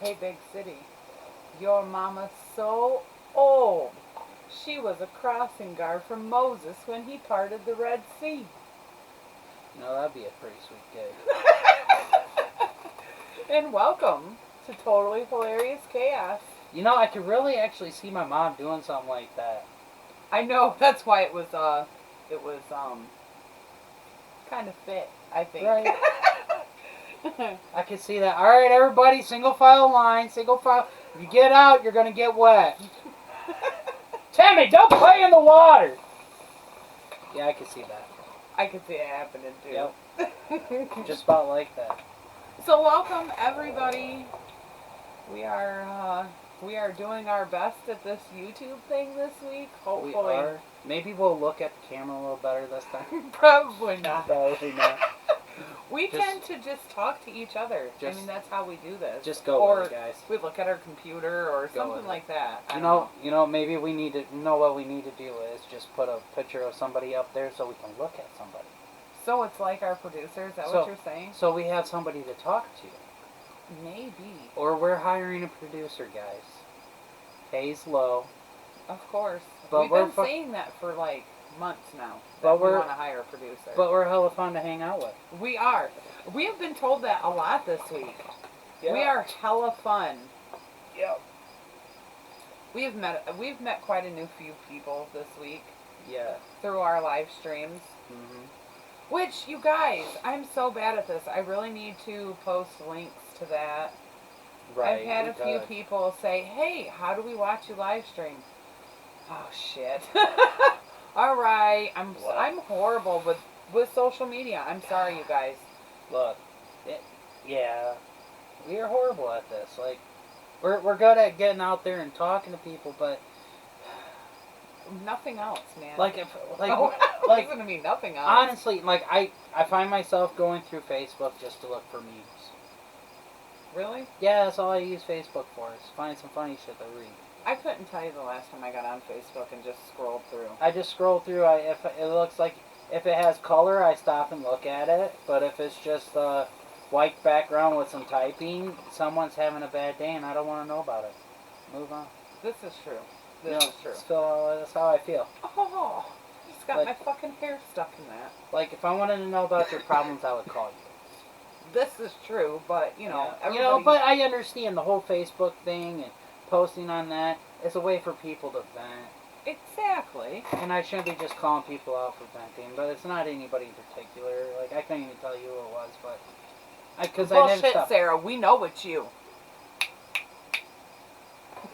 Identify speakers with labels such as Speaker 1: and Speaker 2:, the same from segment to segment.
Speaker 1: Hey, big city, your mama's so old. She was a crossing guard for Moses when he parted the Red Sea.
Speaker 2: You know, that'd be a pretty sweet gig.
Speaker 1: And welcome to Totally Hilarious Chaos.
Speaker 2: You know, I could really actually see my mom doing something like that.
Speaker 1: I know, that's why it was kind of fit, I think.
Speaker 2: Right. I could see that. All right, everybody, single file line, single file. If you get out, you're going to get wet. Tammy, don't play in the water. Yeah, I could see that.
Speaker 1: I could see it happening too.
Speaker 2: Yep. Just about like that.
Speaker 1: So welcome everybody. We are doing our best at this YouTube thing this week. Hopefully.
Speaker 2: We are. Maybe we'll look at the camera a little better this time.
Speaker 1: Probably not.
Speaker 2: Probably not.
Speaker 1: We tend to just talk to each other. I mean, that's how we do this.
Speaker 2: Just go with it, guys.
Speaker 1: We look at our computer or something like that.
Speaker 2: You know, maybe we need to, what we need to do is just put a picture of somebody up there so we can look at somebody.
Speaker 1: So it's like our producer, is that what you're saying? So
Speaker 2: we have somebody to talk to.
Speaker 1: Maybe.
Speaker 2: Or we're hiring a producer, guys. Pays low.
Speaker 1: Of course.
Speaker 2: But
Speaker 1: we've been saying that for like months now. But we want to hire a producer.
Speaker 2: But we're hella fun to hang out with.
Speaker 1: We are. We have been told that a lot this week. Yep. We are hella fun.
Speaker 2: Yep.
Speaker 1: We've met quite a few people this week.
Speaker 2: Yeah.
Speaker 1: Through our live streams.
Speaker 2: Mm-hmm.
Speaker 1: Which, you guys, I'm so bad at this. I really need to post links to that.
Speaker 2: Right.
Speaker 1: I've had a few people say, hey, how do we watch you live stream? Oh, shit. All right. I'm horrible with social media. I'm sorry, you guys.
Speaker 2: Look, yeah, we are horrible at this. Like, we're good at getting out there and talking to people, but
Speaker 1: nothing else, man.
Speaker 2: Listen
Speaker 1: to me, nothing else.
Speaker 2: Honestly, like I find myself going through Facebook just to look for memes.
Speaker 1: Really?
Speaker 2: Yeah, that's all I use Facebook for. Is find some funny shit to read.
Speaker 1: I couldn't tell you the last time I got on Facebook and just scrolled through.
Speaker 2: I just scroll through. If it looks like, if it has color, I stop and look at it. But if it's just a white background with some typing, someone's having a bad day and I don't want to know about it. Move on.
Speaker 1: This is true. This is true.
Speaker 2: That's how I feel.
Speaker 1: Oh, you just got my fucking hair stuck in that.
Speaker 2: Like, if I wanted to know about your problems, I would call you.
Speaker 1: This is true, but,
Speaker 2: but I understand the whole Facebook thing and posting on that is a way for people to vent.
Speaker 1: Exactly.
Speaker 2: And I shouldn't be just calling people out for venting, but it's not anybody in particular. Like, I couldn't even tell you who it was, but...
Speaker 1: Bullshit, Sarah. We know it's you.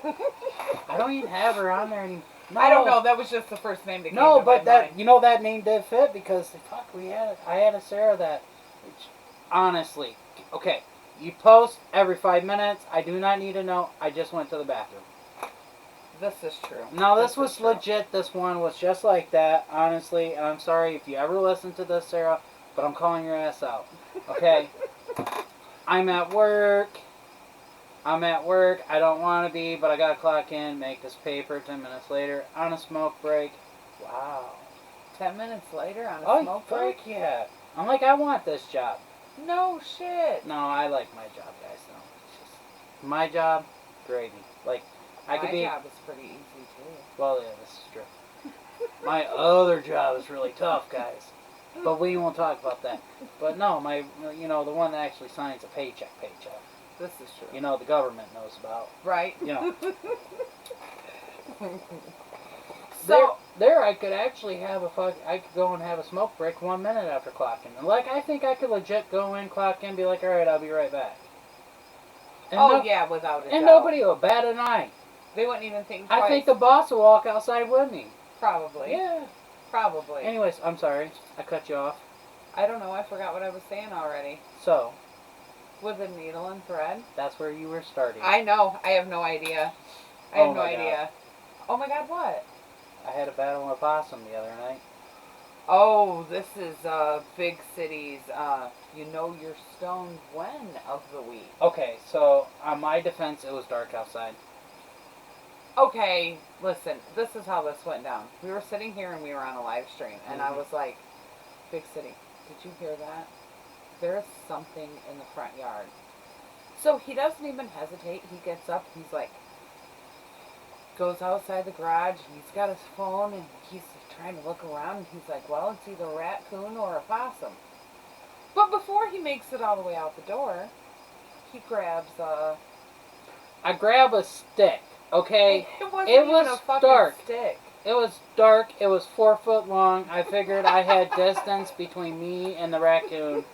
Speaker 2: I don't even have her on there anymore. No.
Speaker 1: I don't know. That was just the first name that came to my mind.
Speaker 2: That name did fit because, fuck, I had a Sarah that... Honestly, okay, you post every 5 minutes. I do not need to know. I just went to the bathroom.
Speaker 1: This is true.
Speaker 2: No, this was legit. This one was just like that, honestly. And I'm sorry if you ever listen to this, Sarah, but I'm calling your ass out. Okay? I'm at work. I don't want to be, but I got to clock in, make this paper 10 minutes later on a smoke break. Wow.
Speaker 1: 10 minutes later on a smoke break?
Speaker 2: Oh, yeah. I'm like, I want this job.
Speaker 1: No shit.
Speaker 2: No, I like my job, guys. No, it's just my job, gravy. Like,
Speaker 1: my job is pretty easy too.
Speaker 2: Well, yeah, this is true. My other job is really tough, guys. But we won't talk about that. But no, the one that actually signs a paycheck.
Speaker 1: This is true.
Speaker 2: The government knows about.
Speaker 1: Right.
Speaker 2: So there, I could actually I could go and have a smoke break 1 minute after clocking. And I think I could legit go in, clock in, be like, all right, I'll be right back. And
Speaker 1: yeah, without a doubt.
Speaker 2: And nobody will bat an eye.
Speaker 1: They wouldn't even think twice.
Speaker 2: I think the boss will walk outside with me.
Speaker 1: Probably.
Speaker 2: Yeah.
Speaker 1: Probably.
Speaker 2: Anyways, I'm sorry. I cut you off.
Speaker 1: I don't know. I forgot what I was saying already.
Speaker 2: So.
Speaker 1: With a needle and thread.
Speaker 2: That's where you were starting.
Speaker 1: I know. I have no idea. I have no idea. Oh my God, what?
Speaker 2: I had a battle with a possum the other night.
Speaker 1: Oh, this is Big City's, you know you're stoned when of the week.
Speaker 2: Okay, so on my defense, it was dark outside.
Speaker 1: Okay, listen, this is how this went down. We were sitting here and we were on a live stream, and I was like, Big City, did you hear that? There is something in the front yard. So he doesn't even hesitate. He gets up. He's like, goes outside the garage. And he's got his phone and he's trying to look around. And he's like, well, it's either a raccoon or a possum. But before he makes it all the way out the door, he grabs a...
Speaker 2: I grab a stick, okay?
Speaker 1: It wasn't
Speaker 2: It
Speaker 1: even
Speaker 2: was
Speaker 1: a fucking
Speaker 2: dark.
Speaker 1: stick.
Speaker 2: It was dark. It was 4 foot long. I figured I had distance between me and the raccoon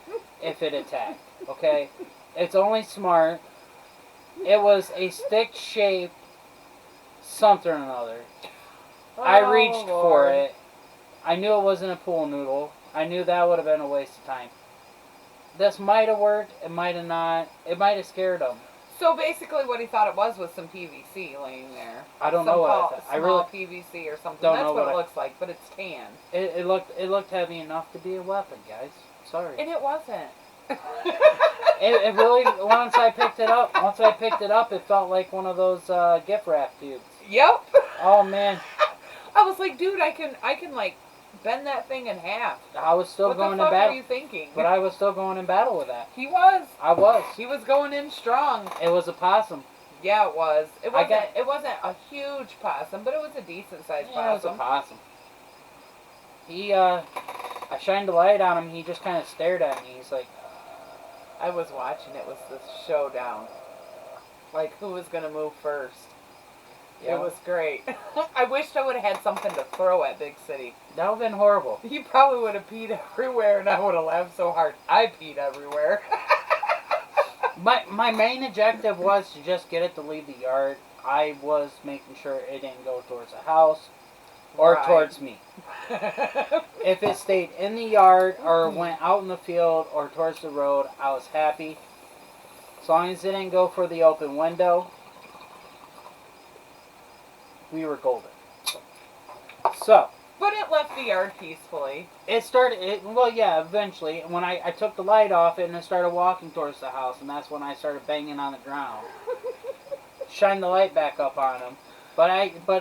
Speaker 2: if it attacked, okay? It's only smart. It was a stick-shaped something or another. I reached for it. I knew it wasn't a pool noodle. I knew that would have been a waste of time. This might have worked. It might have not. It might have scared him.
Speaker 1: So basically, what he thought it was some PVC laying there.
Speaker 2: I don't know what I thought. I really
Speaker 1: PVC or something.
Speaker 2: don't
Speaker 1: That's
Speaker 2: know
Speaker 1: what
Speaker 2: what
Speaker 1: it looks like, but it's tan.
Speaker 2: It looked heavy enough to be a weapon, guys. Sorry.
Speaker 1: And it wasn't.
Speaker 2: It really, once I picked it up, it felt like one of those gift wrap tubes.
Speaker 1: Yep.
Speaker 2: Oh man,
Speaker 1: I was like, dude, I can like bend that thing in half.
Speaker 2: I was still
Speaker 1: What
Speaker 2: going
Speaker 1: the
Speaker 2: to
Speaker 1: fuck
Speaker 2: battle.
Speaker 1: are you thinking?
Speaker 2: But I was still going in battle with that.
Speaker 1: He was.
Speaker 2: I was.
Speaker 1: He was going in strong.
Speaker 2: It was a possum.
Speaker 1: Yeah, it was. It
Speaker 2: I
Speaker 1: wasn't.
Speaker 2: got-
Speaker 1: It wasn't a huge possum, but it was a decent sized
Speaker 2: Yeah, it was a
Speaker 1: possum.
Speaker 2: possum. I shined the light on him. He just kind of stared at me. He's like,
Speaker 1: I was watching. It was the showdown. Like who was gonna move first.
Speaker 2: yeah.
Speaker 1: It was great. I wished I would have had something to throw at Big City.
Speaker 2: That would have been horrible.
Speaker 1: He probably would have peed everywhere, and I would have laughed so hard. I peed everywhere.
Speaker 2: My main objective was to just get it to leave the yard. I was making sure it didn't go towards the house or
Speaker 1: Right.
Speaker 2: towards me. If it stayed in the yard or went out in the field or towards the road, I was happy. As long as it didn't go for the open window, we were golden. So,
Speaker 1: But it left the yard peacefully.
Speaker 2: eventually, when I took the light off it and I started walking towards the house, and that's when I started banging on the ground. Shine the light back up on him. But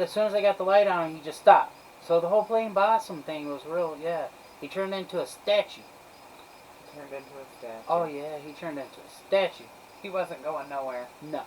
Speaker 2: as soon as I got the light on him, he just stopped. So the whole plain possum thing was real, yeah. He turned into a statue.
Speaker 1: Turned into a statue.
Speaker 2: Oh yeah, he turned into a statue.
Speaker 1: He wasn't going nowhere.
Speaker 2: No.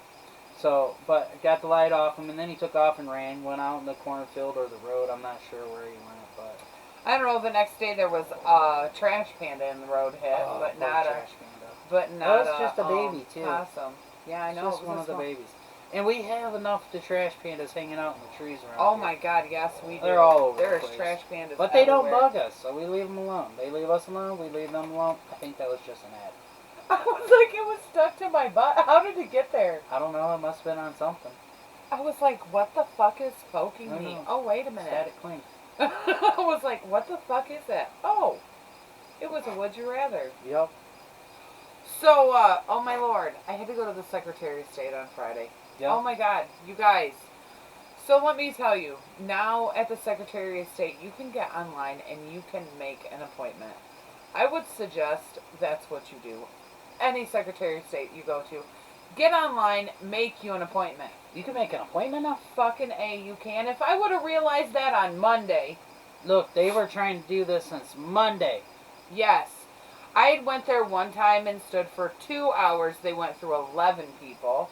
Speaker 2: So, but I got the light off him, and then he took off and ran, went out in the cornfield or the road. I'm not sure where he went, but...
Speaker 1: I don't know. The next day there was a trash panda in the road hit,
Speaker 2: Oh,
Speaker 1: but
Speaker 2: poor
Speaker 1: not a,
Speaker 2: trash panda.
Speaker 1: but not
Speaker 2: That's just a baby, too.
Speaker 1: Possum. Yeah, I
Speaker 2: It's
Speaker 1: know.
Speaker 2: just
Speaker 1: it was
Speaker 2: one
Speaker 1: a
Speaker 2: of the
Speaker 1: small-
Speaker 2: babies. And we have enough of the trash pandas hanging out in the trees around
Speaker 1: Oh
Speaker 2: here.
Speaker 1: my God! Yes, we do.
Speaker 2: They're all over the
Speaker 1: There's
Speaker 2: place.
Speaker 1: trash pandas.
Speaker 2: But they don't
Speaker 1: everywhere.
Speaker 2: bug us, so we leave them alone. They leave us alone, we leave them alone. I think that was just an ad.
Speaker 1: I was like, it was stuck to my butt. How did it get there?
Speaker 2: I don't know, it must have been on something.
Speaker 1: I was like, what the fuck is poking
Speaker 2: I
Speaker 1: me?
Speaker 2: know.
Speaker 1: Oh, wait a minute.
Speaker 2: Static cling.
Speaker 1: I was like, what the fuck is that? Oh, it was a would you rather.
Speaker 2: Yep.
Speaker 1: So, oh my lord, I had to go to the Secretary of State on Friday.
Speaker 2: Yep.
Speaker 1: Oh my God, you guys. So let me tell you, now at the Secretary of State, you can get online and you can make an appointment. I would suggest that's what you do. Any Secretary of State you go to, get online, make you an appointment.
Speaker 2: You can make an appointment now?
Speaker 1: Fucking A, you can. If I would have realized that on Monday,
Speaker 2: Look, they were trying to do this since Monday.
Speaker 1: yes. I had went there one time and stood for 2 hours. They went through 11 people.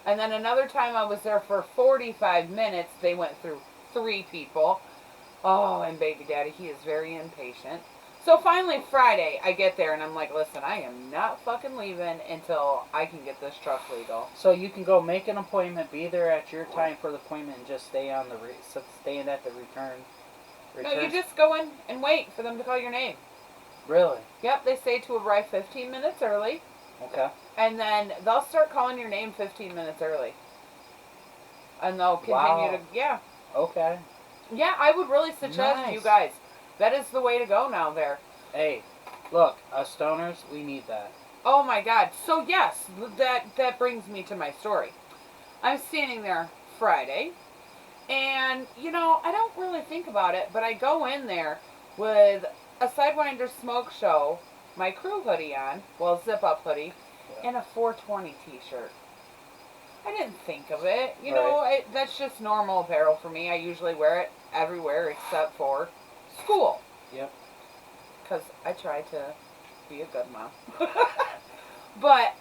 Speaker 1: And then another time I was there for 45 minutes. They went through 3 people. Oh, and baby daddy, he is very impatient. So finally Friday, I get there and I'm like, listen, I am not fucking leaving until I can get this truck legal.
Speaker 2: So you can go make an appointment, be there at your time for the appointment, and just stay on the staying at the return.
Speaker 1: No, you just go in and wait for them to call your name.
Speaker 2: Really?
Speaker 1: Yep, they say to arrive 15 minutes early.
Speaker 2: Okay.
Speaker 1: And then they'll start calling your name 15 minutes early. And they'll continue
Speaker 2: Wow.
Speaker 1: to, yeah.
Speaker 2: Okay.
Speaker 1: Yeah, I would really suggest
Speaker 2: Nice.
Speaker 1: you guys. That is the way to go now there.
Speaker 2: Hey, look, us stoners, we need that.
Speaker 1: Oh my God. So yes, that brings me to my story. I'm standing there Friday. And, you know, I don't really think about it, but I go in there with a Sidewinder Smoke Show, my crew hoodie on, well, zip-up hoodie, and a 420 t-shirt. I didn't think of it. You know, that's just normal apparel for me. I usually wear it everywhere except for school.
Speaker 2: Yep.
Speaker 1: Because I try to be a good mom. But,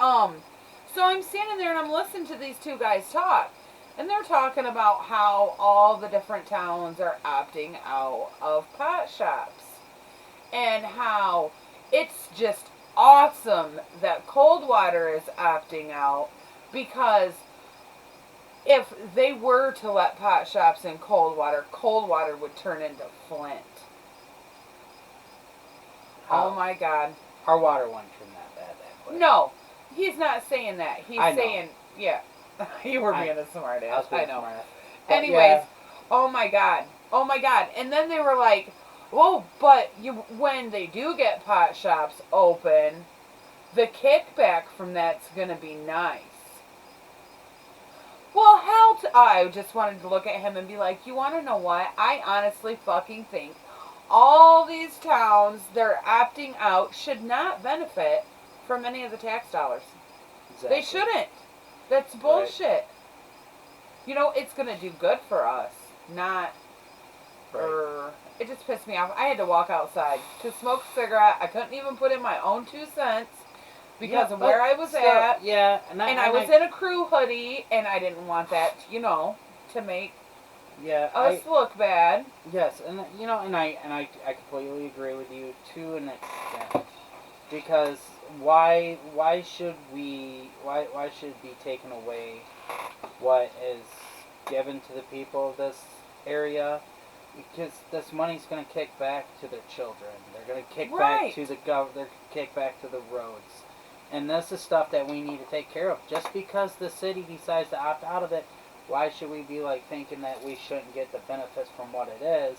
Speaker 1: So I'm standing there and I'm listening to these two guys talk. And they're talking about how all the different towns are opting out of pot shops. And how it's just awesome that Coldwater is opting out, because if they were to let pot shops in Coldwater would turn into Flint.
Speaker 2: How?
Speaker 1: Oh my God.
Speaker 2: Our water wouldn't turn that bad that quick.
Speaker 1: No, he's not saying that. He's
Speaker 2: I know.
Speaker 1: saying, yeah. You were being a smart
Speaker 2: I
Speaker 1: ass.
Speaker 2: was being
Speaker 1: I know.
Speaker 2: smart.
Speaker 1: Anyways,
Speaker 2: Yeah.
Speaker 1: oh my God. Oh my God. And then they were like, "Oh, but when they do get pot shops open, the kickback from that's going to be nice." Well, hell, I just wanted to look at him and be like, you want to know what? I honestly fucking think all these towns they're opting out should not benefit from any of the tax dollars.
Speaker 2: Exactly.
Speaker 1: They shouldn't. That's bullshit. Right. You know, it's going to do good for us, not...
Speaker 2: Right.
Speaker 1: It just pissed me off. I had to walk outside to smoke a cigarette. I couldn't even put in my own 2 cents because of where I was at.
Speaker 2: Yeah.
Speaker 1: And I was in a crew hoodie, and I didn't want that, to make us look bad.
Speaker 2: Yes, and I completely agree with you to an extent, because why should it be taken away what is given to the people of this area? Because this money's going to kick back to their children. They're going to kick back to the they're kick back to the roads. And this is stuff that we need to take care of. Just because the city decides to opt out of it, why should we be thinking that we shouldn't get the benefits from what it is?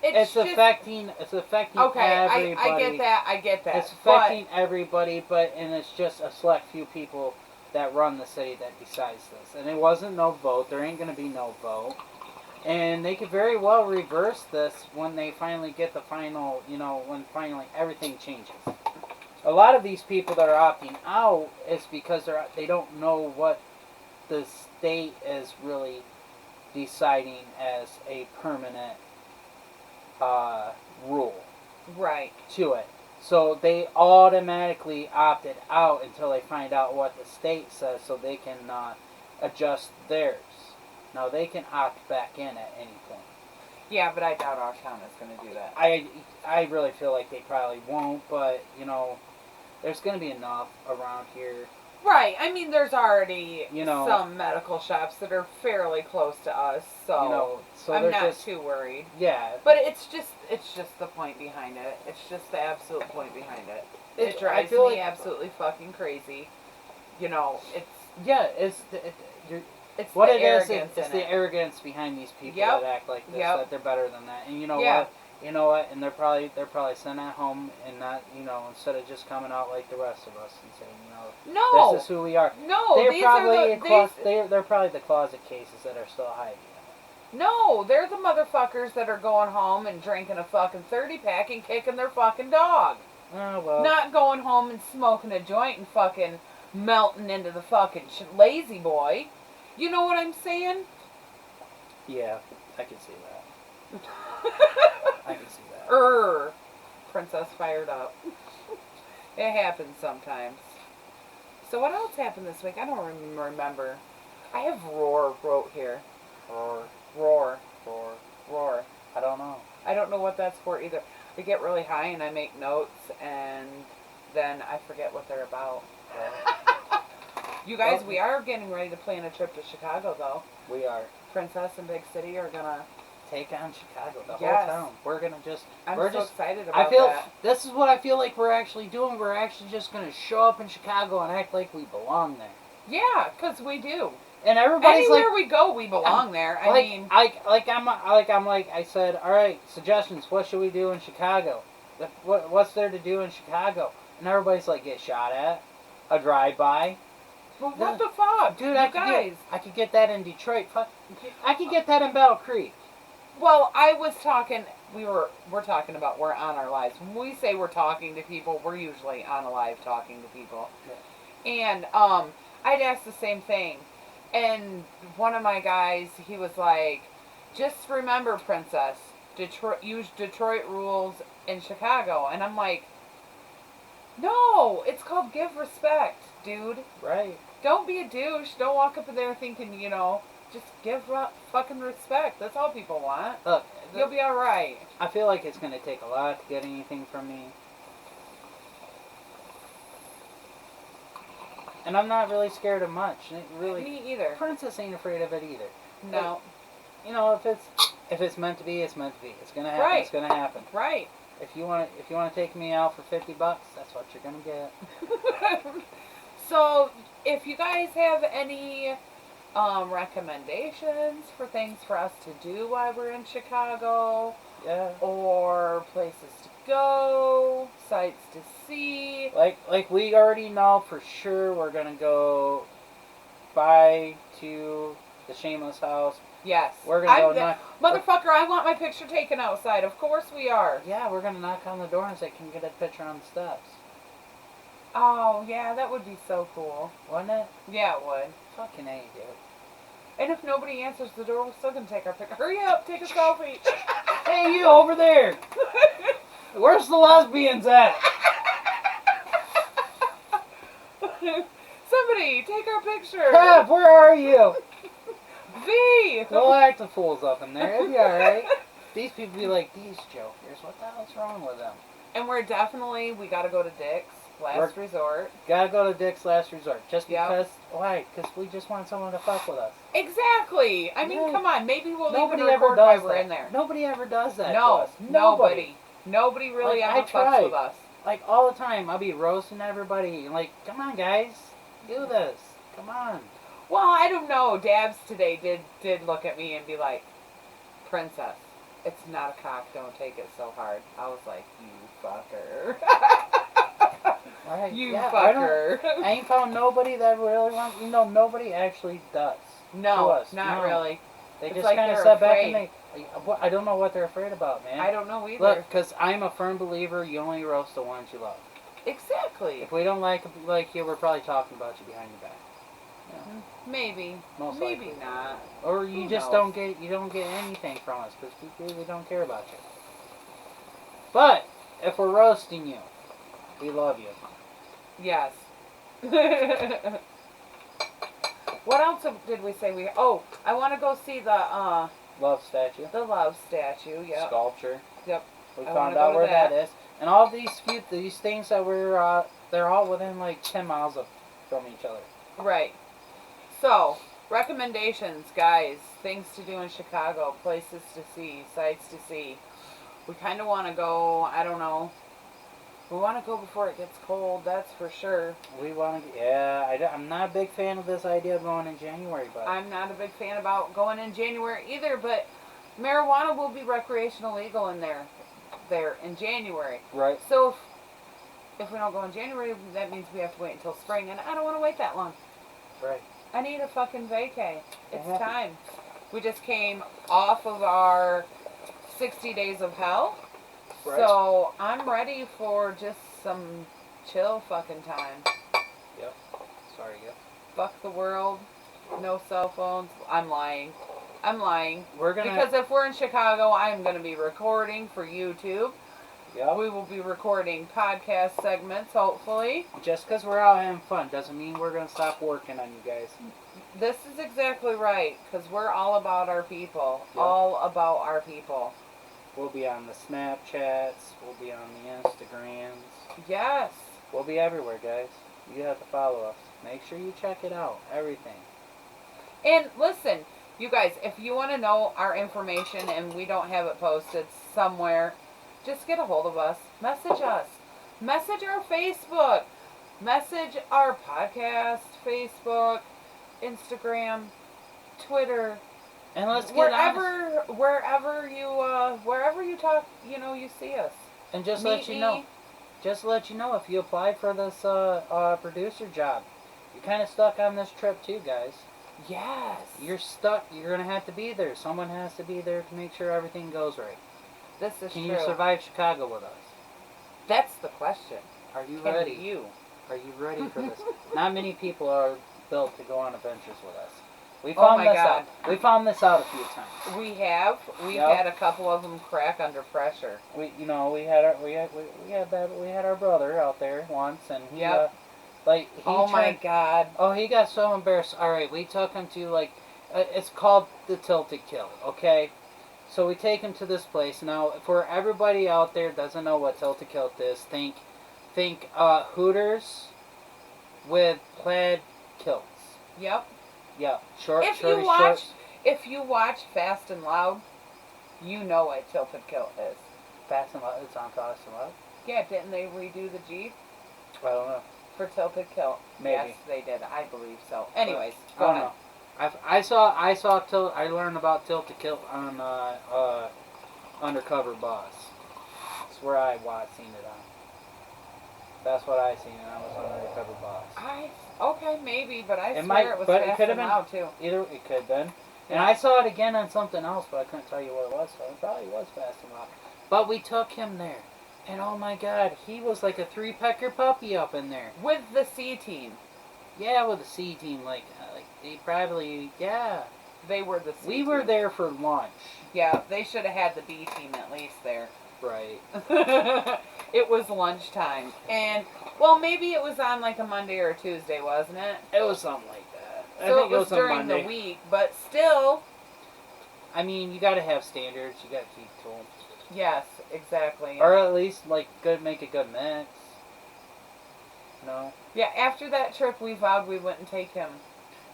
Speaker 2: It's affecting everybody.
Speaker 1: I get that.
Speaker 2: It's affecting everybody, and it's just a select few people that run the city that decides this. And it wasn't no vote. There ain't going to be no vote. And they could very well reverse this when they finally get the final, when finally everything changes. A lot of these people that are opting out is because they don't know what the state is really deciding as a permanent rule to it. So they automatically opted out until they find out what the state says, so they can adjust theirs. Now, they can opt back in at any point.
Speaker 1: Yeah, but I doubt our town is going to do that.
Speaker 2: I really feel like they probably won't, but, there's going to be enough around here.
Speaker 1: Right. I mean, there's already some medical shops that are fairly close to us, so I'm not too worried.
Speaker 2: Yeah.
Speaker 1: But it's just the point behind it. It's just the absolute point behind it. It drives me absolutely fucking crazy.
Speaker 2: It's what it is. It's the arrogance behind these people that act like this, that they're better than that. And what? And they're probably sitting at home and not, instead of just coming out like the rest of us and saying,
Speaker 1: no,
Speaker 2: this is who we are.
Speaker 1: No,
Speaker 2: they're probably the closet cases that are still hiding.
Speaker 1: No, they're the motherfuckers that are going home and drinking a fucking 30-pack and kicking their fucking dog.
Speaker 2: Oh, well.
Speaker 1: Not going home and smoking a joint and fucking melting into the fucking lazy boy. You know what I'm saying?
Speaker 2: Yeah, I can see that. I can see that.
Speaker 1: Princess fired up. It happens sometimes. So what else happened this week? I don't remember. I have Roar wrote here. Roar.
Speaker 2: I don't know.
Speaker 1: I don't know what that's for either. I get really high and I make notes and then I forget what they're about. You guys, we are getting ready to plan a trip to Chicago, though.
Speaker 2: We are.
Speaker 1: Princess and Big City are gonna
Speaker 2: take on Chicago, the whole town. We're gonna
Speaker 1: I'm so excited about that.
Speaker 2: This is what I feel like we're actually doing. We're actually just gonna show up in Chicago and act like we belong there.
Speaker 1: Yeah, 'cause we do.
Speaker 2: And everybody's
Speaker 1: anywhere we go, we belong there.
Speaker 2: I said, all right, suggestions. What should we do in Chicago? What's there to do in Chicago? And everybody's like, get shot at, a drive-by.
Speaker 1: Well, what the fuck?
Speaker 2: Dude, I could get that in Detroit. I could get that in Battle Creek.
Speaker 1: Well, I was talking, we're talking about we're on our lives. When we say we're talking to people, we're usually on a live talking to people. Yeah. And I'd ask the same thing. And one of my guys, he was like, just remember, Princess, use Detroit rules in Chicago. And I'm like, No, it's called give respect, dude.
Speaker 2: Right.
Speaker 1: Don't be a douche. Don't walk up in there thinking, just give fucking respect. That's all people want.
Speaker 2: Look,
Speaker 1: You'll be alright.
Speaker 2: I feel like it's going to take a lot to get anything from me. And I'm not really scared of much. Really,
Speaker 1: Me either.
Speaker 2: Princess ain't afraid of it either.
Speaker 1: No.
Speaker 2: Like, if it's meant to be, it's meant to be. It's gonna happen.
Speaker 1: Right.
Speaker 2: It's gonna happen.
Speaker 1: Right.
Speaker 2: If you want to take me out for $50, that's what you're gonna get.
Speaker 1: So, if you guys have any recommendations for things for us to do while we're in Chicago,
Speaker 2: Yeah.
Speaker 1: or places to go, sights to see,
Speaker 2: Like we already know for sure we're gonna go by to the Shameless house.
Speaker 1: yes,
Speaker 2: We're gonna go knock.
Speaker 1: Motherfucker, I want my picture taken outside. Of course we are.
Speaker 2: Yeah, we're gonna knock on the door and say, "Can you get a picture on the steps?"
Speaker 1: Oh yeah, that would be so cool.
Speaker 2: Wouldn't it?
Speaker 1: Yeah, it would.
Speaker 2: Fucking A, dude.
Speaker 1: And if nobody answers the door, we're still gonna take our picture. Hurry up, take a selfie.
Speaker 2: Hey, you over there! Where's the lesbians at?
Speaker 1: Somebody, take our picture.
Speaker 2: Crap, where are you?
Speaker 1: V.
Speaker 2: We'll act the fools up in there. It'll be alright. These people be like, these jokers, what the hell's wrong with them?
Speaker 1: And we gotta go to Dick's, last resort.
Speaker 2: Gotta go to Dick's Last Resort. Just
Speaker 1: Yep.
Speaker 2: because, why? Because we just want someone to fuck with us.
Speaker 1: Exactly. I mean,
Speaker 2: Yeah.
Speaker 1: come on. Maybe we'll
Speaker 2: Nobody
Speaker 1: even
Speaker 2: ever
Speaker 1: record while
Speaker 2: does
Speaker 1: we're
Speaker 2: that.
Speaker 1: in there.
Speaker 2: Nobody ever does that to
Speaker 1: No,
Speaker 2: us.
Speaker 1: nobody. Nobody really
Speaker 2: Like,
Speaker 1: ever
Speaker 2: I
Speaker 1: fucks
Speaker 2: tried.
Speaker 1: with us.
Speaker 2: Like, all the time, I'll be roasting everybody. Like, come on, guys. Do this. Come on.
Speaker 1: Well, I don't know. Dabs today did look at me and be like, "Princess, it's not a cock. Don't take it so hard." I was like, "You fucker."
Speaker 2: Right.
Speaker 1: You
Speaker 2: yeah,
Speaker 1: fucker.
Speaker 2: I ain't found nobody that really wants. Nobody actually does.
Speaker 1: No,
Speaker 2: to us.
Speaker 1: not
Speaker 2: No.
Speaker 1: really.
Speaker 2: They
Speaker 1: It's
Speaker 2: just
Speaker 1: like
Speaker 2: kind of
Speaker 1: they're
Speaker 2: sit back
Speaker 1: afraid.
Speaker 2: and I don't know what they're afraid about, man.
Speaker 1: I don't know either.
Speaker 2: Look, because I'm a firm believer you only roast the ones you love.
Speaker 1: Exactly.
Speaker 2: If we don't like you, we're probably talking about you behind your back. Yeah.
Speaker 1: Maybe.
Speaker 2: Most
Speaker 1: Maybe
Speaker 2: likely.
Speaker 1: not.
Speaker 2: Or you
Speaker 1: Who
Speaker 2: just
Speaker 1: knows?
Speaker 2: don't get anything from us because we really don't care about you. But if we're roasting you, we love you.
Speaker 1: Yes. What else did we say I want to go see the
Speaker 2: Love statue.
Speaker 1: love statue. Yep.
Speaker 2: Sculpture.
Speaker 1: Yep.
Speaker 2: We
Speaker 1: I wanna
Speaker 2: found
Speaker 1: go
Speaker 2: out
Speaker 1: to
Speaker 2: where that
Speaker 1: that.
Speaker 2: is. And all these things that they're all within like 10 miles from each other.
Speaker 1: Right. So, recommendations, guys. Things to do in Chicago. Places to see. Sights to see. We kind of want to go, I don't know. We want to go before it gets cold, that's for sure.
Speaker 2: We want to, I'm not a big fan of this idea of going in January, but
Speaker 1: I'm not a big fan about going in January either, but marijuana will be recreational legal in there in January.
Speaker 2: right,
Speaker 1: So if we don't go in January, that means we have to wait until spring, and I don't want to wait that long.
Speaker 2: right.
Speaker 1: I need a fucking vacay. It's
Speaker 2: Yeah.
Speaker 1: time. We just came off of our 60 days of hell.
Speaker 2: Right.
Speaker 1: So I'm ready for just some chill fucking time.
Speaker 2: Sorry, yeah.
Speaker 1: Fuck the world. No cell phones. I'm lying.
Speaker 2: We're gonna,
Speaker 1: Because if we're in Chicago, I'm going to be recording for YouTube.
Speaker 2: yeah.
Speaker 1: We will be recording podcast segments, hopefully.
Speaker 2: Just because we're out having fun doesn't mean we're gonna stop working on you guys.
Speaker 1: This is exactly right, because we're all about our people.
Speaker 2: Yep.
Speaker 1: All about our people.
Speaker 2: We'll be on the Snapchats. We'll be on the Instagrams.
Speaker 1: Yes.
Speaker 2: We'll be everywhere, guys. You have to follow us. Make sure you check it out. Everything.
Speaker 1: And listen, you guys, if you want to know our information and we don't have it posted somewhere, just get a hold of us. Message us. Message our Facebook. Message our podcast, Facebook, Instagram, Twitter.
Speaker 2: And let's get honest.
Speaker 1: Wherever you talk, you see us.
Speaker 2: And just
Speaker 1: Meet
Speaker 2: let you know.
Speaker 1: me.
Speaker 2: Just to let you know, if you applied for this producer job, you're kind of stuck on this trip too, guys.
Speaker 1: Yes.
Speaker 2: You're stuck. You're going to have to be there. Someone has to be there to make sure everything goes right.
Speaker 1: This is
Speaker 2: Can
Speaker 1: true.
Speaker 2: you survive Chicago with us?
Speaker 1: That's the question.
Speaker 2: Are you
Speaker 1: Can
Speaker 2: ready?
Speaker 1: you?
Speaker 2: Are you ready for this? Not many people are built to go on adventures with us. We
Speaker 1: Oh
Speaker 2: found
Speaker 1: my
Speaker 2: this
Speaker 1: God.
Speaker 2: out. We found this out a few times.
Speaker 1: We have. We've
Speaker 2: Yep.
Speaker 1: had a couple of them crack under pressure.
Speaker 2: We had our brother out there once, and he
Speaker 1: Yep.
Speaker 2: he
Speaker 1: My God.
Speaker 2: Oh, he got so embarrassed. All right, we took him to it's called the Tilted Kill. Okay, so we take him to this place. Now, for everybody out there that doesn't know what Tilted Kill is, think Hooters with plaid kilts.
Speaker 1: Yep.
Speaker 2: Yeah, short.
Speaker 1: If you watch Fast and Loud, you know what Tilted Kilt is.
Speaker 2: Fast and Loud. It's on Fast and Loud.
Speaker 1: Yeah, didn't they redo the Jeep
Speaker 2: I don't know.
Speaker 1: for Tilted Kilt?
Speaker 2: Maybe.
Speaker 1: Yes, they did. I believe so. Anyways,
Speaker 2: I
Speaker 1: go
Speaker 2: don't
Speaker 1: ahead.
Speaker 2: know. I learned about Tilted Kill on Undercover Boss. That's where I seen it on. That's what I seen, and I was on Undercover Boss.
Speaker 1: Okay, maybe, but I
Speaker 2: It
Speaker 1: swear
Speaker 2: might-
Speaker 1: it was
Speaker 2: but it
Speaker 1: Fast
Speaker 2: could
Speaker 1: and
Speaker 2: have
Speaker 1: Loud too.
Speaker 2: Either it could have been. And
Speaker 1: Yeah.
Speaker 2: I saw it again on something else, but I couldn't tell you what it was, so it probably was Fast and Loud. But we took him there, and oh my God, he was like a three-pecker puppy up in there.
Speaker 1: With the C team.
Speaker 2: Yeah, with the C team, they probably, yeah.
Speaker 1: They were the C
Speaker 2: We
Speaker 1: team.
Speaker 2: were there for lunch.
Speaker 1: Yeah, they should have had the B team at least there.
Speaker 2: Right.
Speaker 1: It was lunchtime. And, well, maybe it was on like a Monday or a Tuesday, wasn't it?
Speaker 2: It was something like that. I
Speaker 1: So
Speaker 2: think
Speaker 1: it was
Speaker 2: on
Speaker 1: during
Speaker 2: Monday.
Speaker 1: the week, but still.
Speaker 2: I mean, you gotta have standards. You gotta keep to them.
Speaker 1: Yes, exactly.
Speaker 2: Or at least, make a good mix. No?
Speaker 1: Yeah, after that trip, we vowed we wouldn't take him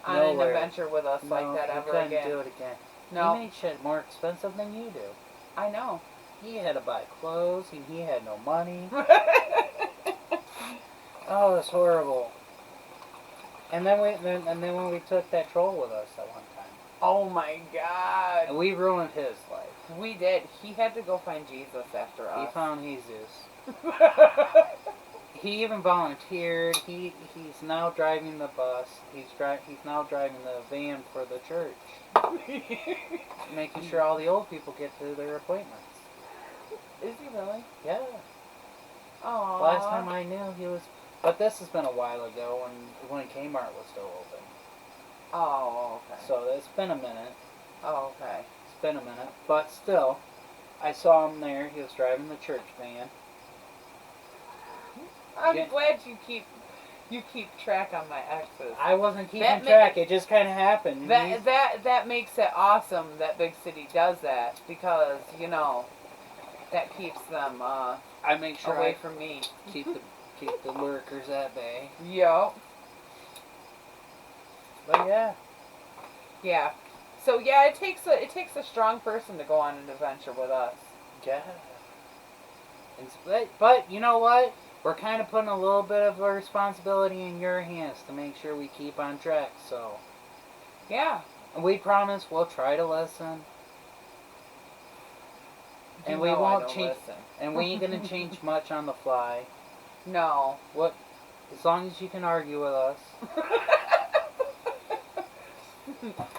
Speaker 1: on
Speaker 2: Nowhere.
Speaker 1: an adventure with us like that
Speaker 2: you
Speaker 1: ever
Speaker 2: couldn't
Speaker 1: again.
Speaker 2: do it again.
Speaker 1: No,
Speaker 2: He made shit more expensive than you do.
Speaker 1: I know.
Speaker 2: He had to buy clothes, and he had no money. Oh, it's horrible. And then when we took that troll with us at one time,
Speaker 1: Oh my God.
Speaker 2: and we ruined his life.
Speaker 1: We did. He had to go find Jesus after
Speaker 2: He
Speaker 1: us.
Speaker 2: found Jesus. He even volunteered. He's now driving the bus. He's now driving the van for the church, making sure all the old people get to their appointments.
Speaker 1: Is he really?
Speaker 2: Yeah.
Speaker 1: Aww.
Speaker 2: Last time I knew he was, but this has been a while ago when Kmart was still open.
Speaker 1: Oh, okay.
Speaker 2: So it's been a minute.
Speaker 1: Oh, okay.
Speaker 2: It's been a minute, but still, I saw him there. He was driving the church van.
Speaker 1: I'm
Speaker 2: Yeah.
Speaker 1: glad you keep track on my exes.
Speaker 2: I wasn't keeping
Speaker 1: That ma-
Speaker 2: track. It just kind of happened.
Speaker 1: That makes it awesome that Big City does that because that keeps them
Speaker 2: I make sure
Speaker 1: away
Speaker 2: I
Speaker 1: from me.
Speaker 2: keep the lurkers at bay.
Speaker 1: Yup.
Speaker 2: But yeah,
Speaker 1: Yeah. So yeah, it takes a strong person to go on an adventure with us.
Speaker 2: yeah. But you know what? We're kind of putting a little bit of a responsibility in your hands to make sure we keep on track. So
Speaker 1: Yeah.
Speaker 2: we promise we'll try to listen. And we
Speaker 1: I
Speaker 2: won't
Speaker 1: don't
Speaker 2: change.
Speaker 1: listen.
Speaker 2: And we ain't gonna change much on the fly.
Speaker 1: No.
Speaker 2: What? As long as you can argue with us.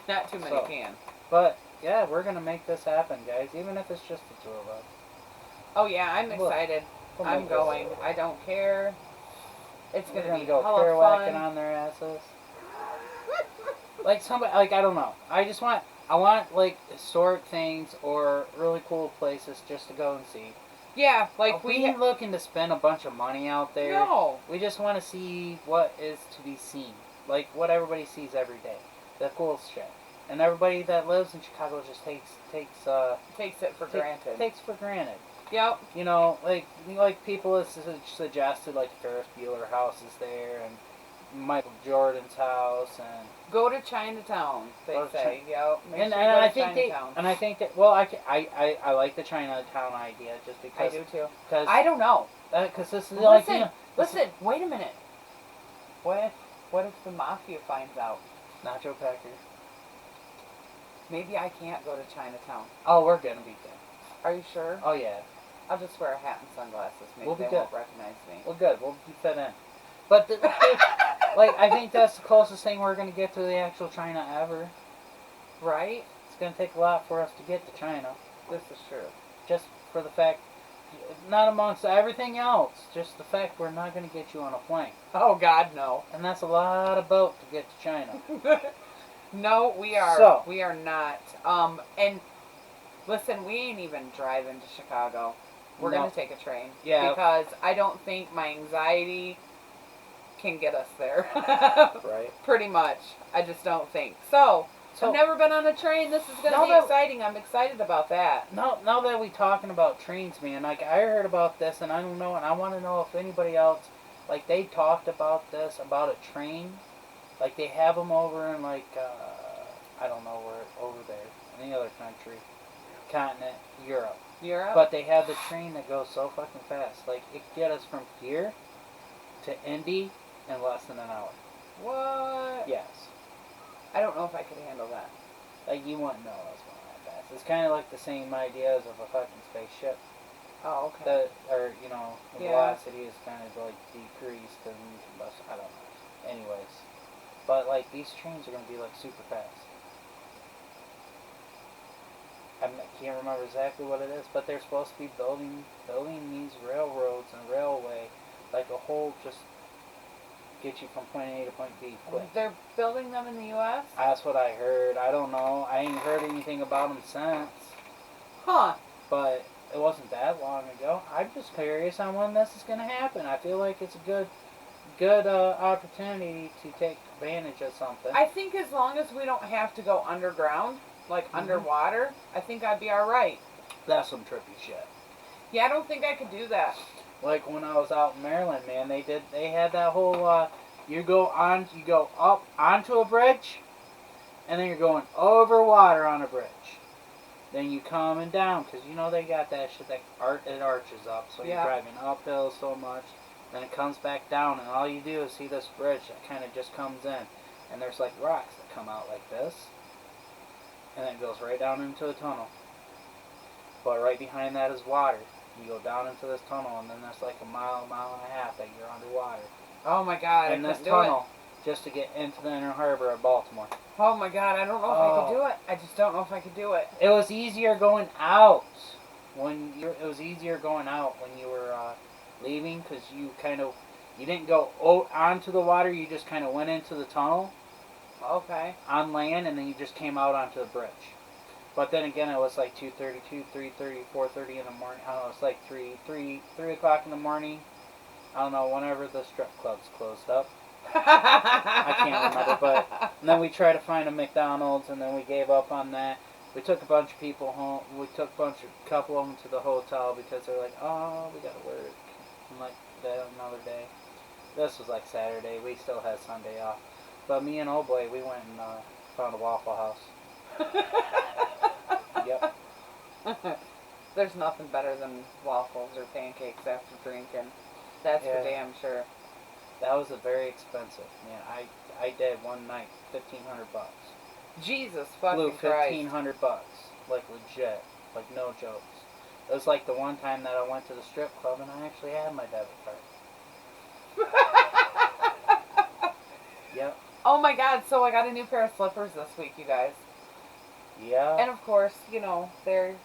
Speaker 1: Not too many
Speaker 2: So.
Speaker 1: can.
Speaker 2: But yeah, we're gonna make this happen, guys. Even if it's just the two of us.
Speaker 1: Oh yeah, I'm
Speaker 2: Look,
Speaker 1: excited.
Speaker 2: We'll
Speaker 1: I'm
Speaker 2: make this
Speaker 1: going.
Speaker 2: happen.
Speaker 1: I don't care. It's
Speaker 2: We're
Speaker 1: gonna be
Speaker 2: go
Speaker 1: hella
Speaker 2: pirouetting
Speaker 1: fun.
Speaker 2: on their asses. I don't know. I want historic things or really cool places just to go and see.
Speaker 1: Yeah, like
Speaker 2: we ain't looking to spend a bunch of money out there.
Speaker 1: No.
Speaker 2: We just want to see what is to be seen. Like what everybody sees every day. The cool shit. And everybody that lives in Chicago just takes
Speaker 1: it for granted.
Speaker 2: Takes for granted.
Speaker 1: Yep.
Speaker 2: Like people have suggested Ferris Bueller house is there and Michael Jordan's house and
Speaker 1: Go to Chinatown. They say. Yep. Make sure you
Speaker 2: I
Speaker 1: go to
Speaker 2: think
Speaker 1: Chinatown.
Speaker 2: I think that I like the Chinatown idea just
Speaker 1: I
Speaker 2: because
Speaker 1: do too.
Speaker 2: Cause,
Speaker 1: I don't know.
Speaker 2: Because this is
Speaker 1: Listen. Wait a minute. What if the mafia finds out?
Speaker 2: Nacho Pecker.
Speaker 1: Maybe I can't go to Chinatown.
Speaker 2: Oh, we're gonna be good.
Speaker 1: Are you sure?
Speaker 2: Oh yeah.
Speaker 1: I'll just wear a hat and sunglasses. Maybe
Speaker 2: We'll be
Speaker 1: they
Speaker 2: good.
Speaker 1: won't recognize me.
Speaker 2: Well, good. We'll be fit in. But I think that's the closest thing we're gonna get to the actual China ever.
Speaker 1: Right?
Speaker 2: It's gonna take a lot for us to get to China.
Speaker 1: This is true.
Speaker 2: Just for the fact, not amongst everything else, just the fact we're not gonna get you on a plane.
Speaker 1: Oh God, no.
Speaker 2: And that's a lot of boat to get to China.
Speaker 1: No, we are.
Speaker 2: So.
Speaker 1: We are not. And listen, we ain't even driving to Chicago. We're
Speaker 2: No.
Speaker 1: gonna take a train.
Speaker 2: Yeah.
Speaker 1: Because I don't think my anxiety can get us there.
Speaker 2: Right.
Speaker 1: Pretty much. I just don't think. So I've never been on a train. This is gonna be exciting. I'm excited about that.
Speaker 2: Now that we talking about trains, man, like I heard about this, and I don't know, and I want to know if anybody else, like they talked about this about a train, like they have them over in like I don't know where over there, any other country, continent, Europe.
Speaker 1: Europe.
Speaker 2: But they have the train that goes so fucking fast, like it get us from here to Indy in less than an hour.
Speaker 1: What?
Speaker 2: Yes.
Speaker 1: I don't know if I could handle that.
Speaker 2: Like you wouldn't know I was going that fast. It's kind of like the same ideas of a fucking spaceship.
Speaker 1: Oh, okay.
Speaker 2: The velocity is kind of like decreased and I don't know. Anyways, but like these trains are gonna be like super fast. I can't remember exactly what it is, but they're supposed to be building these railroads and railway, like a whole just get you from point A to point B quick.
Speaker 1: They're building them in the U.S.?
Speaker 2: That's what I heard. I don't know. I ain't heard anything about them since.
Speaker 1: Huh.
Speaker 2: But it wasn't that long ago. I'm just curious on when this is going to happen. I feel like it's a good opportunity to take advantage of something.
Speaker 1: I think as long as we don't have to go underground, like underwater, I think I'd be alright.
Speaker 2: That's some trippy shit.
Speaker 1: Yeah, I don't think I could do that.
Speaker 2: Like when I was out in Maryland, man, they had that whole you go up onto a bridge, and then you're going over water on a bridge. Then you coming down, because you know they got that shit that it arches up, so you're driving uphill so much, then it comes back down, and all you do is see this bridge that kind of just comes in, and there's like rocks that come out like this, and then it goes right down into a tunnel. But right behind that is water. You go down into this tunnel, and then there's like a mile and a half that you're underwater.
Speaker 1: Oh my God!
Speaker 2: In this tunnel, just to get into the inner harbor of Baltimore.
Speaker 1: Oh my God! I don't know if I could do it. I just don't know if I could do it.
Speaker 2: It was easier going out it was easier going out when you were leaving, because you didn't go onto the water. You just kind of went into the tunnel.
Speaker 1: Okay.
Speaker 2: On land, and then you just came out onto the bridge. But then again, it was like 2:32, 3:30, 4:30 in the morning. I don't know, it's like 3 o'clock in the morning. I don't know, whenever the strip clubs closed up. I can't remember, but and then we tried to find a McDonald's, and then we gave up on that. We took a bunch of people home. We took a couple of them to the hotel because they're like, oh, we gotta work. I'm like, another day. This was like Saturday. We still had Sunday off. But me and old boy, we went and found a Waffle House. Yep.
Speaker 1: There's nothing better than waffles or pancakes after drinking. That's for damn sure.
Speaker 2: That was very expensive, man. I did one night, $1,500.
Speaker 1: Jesus fucking Christ.
Speaker 2: $1,500, like legit, like no jokes. It was like the one time that I went to the strip club and I actually had my debit card. Yep.
Speaker 1: Oh my God! So I got a new pair of slippers this week, you guys.
Speaker 2: Yeah.
Speaker 1: And of course, you know, they're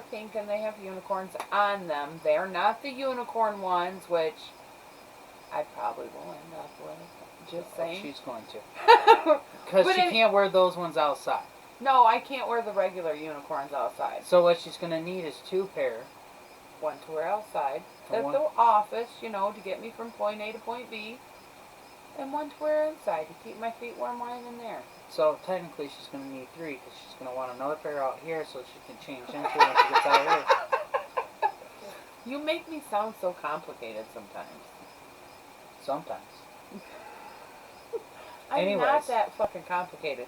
Speaker 1: pink and they have unicorns on them. They're not the unicorn ones, which I probably will end up with. Just saying.
Speaker 2: She's going to. Because she can't wear those ones outside.
Speaker 1: No, I can't wear the regular unicorns outside.
Speaker 2: So what she's going to need is 2 pair.
Speaker 1: One to wear outside at the office, you know, to get me from point A to point B. And one to wear inside to keep my feet warm while I'm in there.
Speaker 2: So technically she's going to need 3 because she's going to want another pair out here so she can change into when she gets out here.
Speaker 1: You make me sound so complicated sometimes.
Speaker 2: Sometimes.
Speaker 1: I'm not that fucking complicated.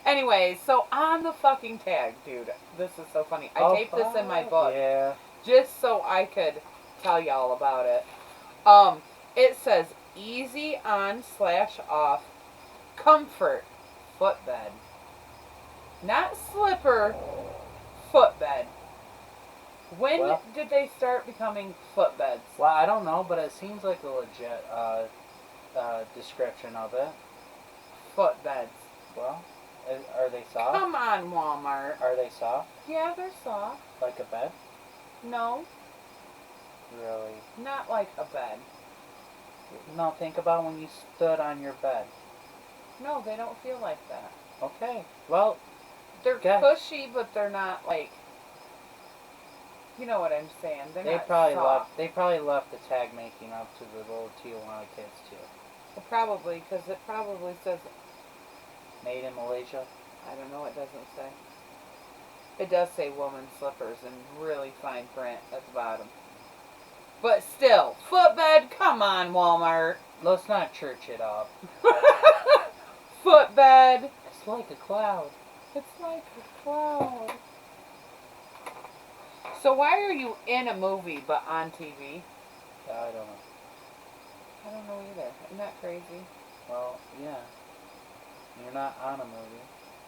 Speaker 1: Anyways, so on the fucking tag, dude, this is so funny. I taped this in my book.
Speaker 2: Yeah.
Speaker 1: Just so I could tell y'all about it. It says easy on / off comfort footbed. Not slipper, footbed. When did they start becoming footbeds?
Speaker 2: Well, I don't know, but it seems like a legit description of it.
Speaker 1: Footbeds.
Speaker 2: Well, are they soft?
Speaker 1: Come on, Walmart.
Speaker 2: Are they soft?
Speaker 1: Yeah, they're soft.
Speaker 2: Like a bed?
Speaker 1: No.
Speaker 2: Really?
Speaker 1: Not like a bed.
Speaker 2: No, think about when you stood on your bed.
Speaker 1: No, they don't feel like that.
Speaker 2: Okay. Well,
Speaker 1: They're
Speaker 2: okay.
Speaker 1: cushy, but they're not like. You know what I'm saying? They're
Speaker 2: They
Speaker 1: not
Speaker 2: probably
Speaker 1: soft.
Speaker 2: left. They probably left the tag making up to the little Tijuana kids too.
Speaker 1: Well, probably, because it probably says.
Speaker 2: Made in Malaysia.
Speaker 1: I don't know. It doesn't say. It does say women's slippers in really fine print at the bottom. But still, footbed. Come on, Walmart.
Speaker 2: Let's not church it up.
Speaker 1: Footbed.
Speaker 2: It's like a cloud.
Speaker 1: It's like a cloud. So why are you in a movie but on TV?
Speaker 2: I don't know.
Speaker 1: I don't know either. Isn't that crazy?
Speaker 2: Well, yeah. You're not on a movie.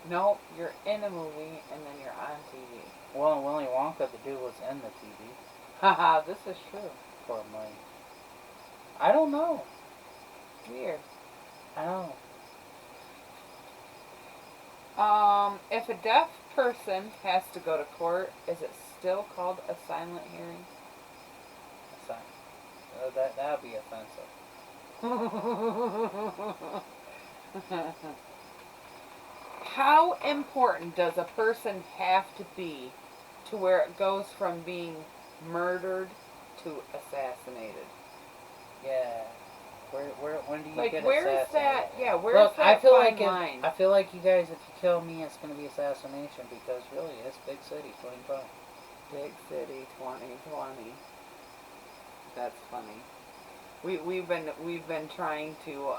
Speaker 1: No, you're in a movie and then you're on TV.
Speaker 2: Well, Willy Wonka, the dude was in the TV.
Speaker 1: Haha, this is true.
Speaker 2: For money. I don't know.
Speaker 1: Weird.
Speaker 2: I don't know.
Speaker 1: If a deaf person has to go to court, is it still called a silent hearing?
Speaker 2: That would be offensive.
Speaker 1: How important does a person have to be to where it goes from being murdered to assassinated?
Speaker 2: Yeah. When do you
Speaker 1: Like,
Speaker 2: get
Speaker 1: where
Speaker 2: assassinated?
Speaker 1: is that? Yeah, where's
Speaker 2: Look,
Speaker 1: that
Speaker 2: I feel
Speaker 1: fine
Speaker 2: like
Speaker 1: line?
Speaker 2: I feel like you guys, if you kill me, it's going to be assassination because really, it's big city 25.
Speaker 1: Big City 2020. That's funny. We've been trying to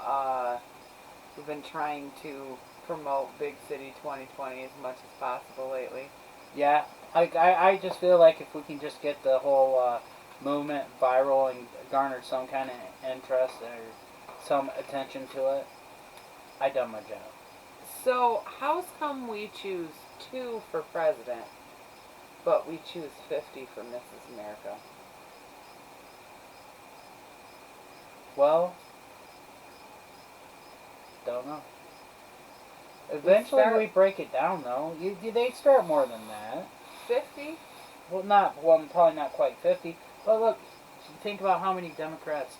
Speaker 1: promote Big City 2020 as much as possible lately.
Speaker 2: Yeah, I just feel like if we can just get the whole movement viral and garner some kind of interest or some attention to it, I done my job.
Speaker 1: So how's come we choose 2 for president, but we choose 50 for Mrs. America?
Speaker 2: Well, don't know. Eventually we break it down though. They start more than that.
Speaker 1: 50?
Speaker 2: Well, probably not quite 50. But look, think about how many Democrats,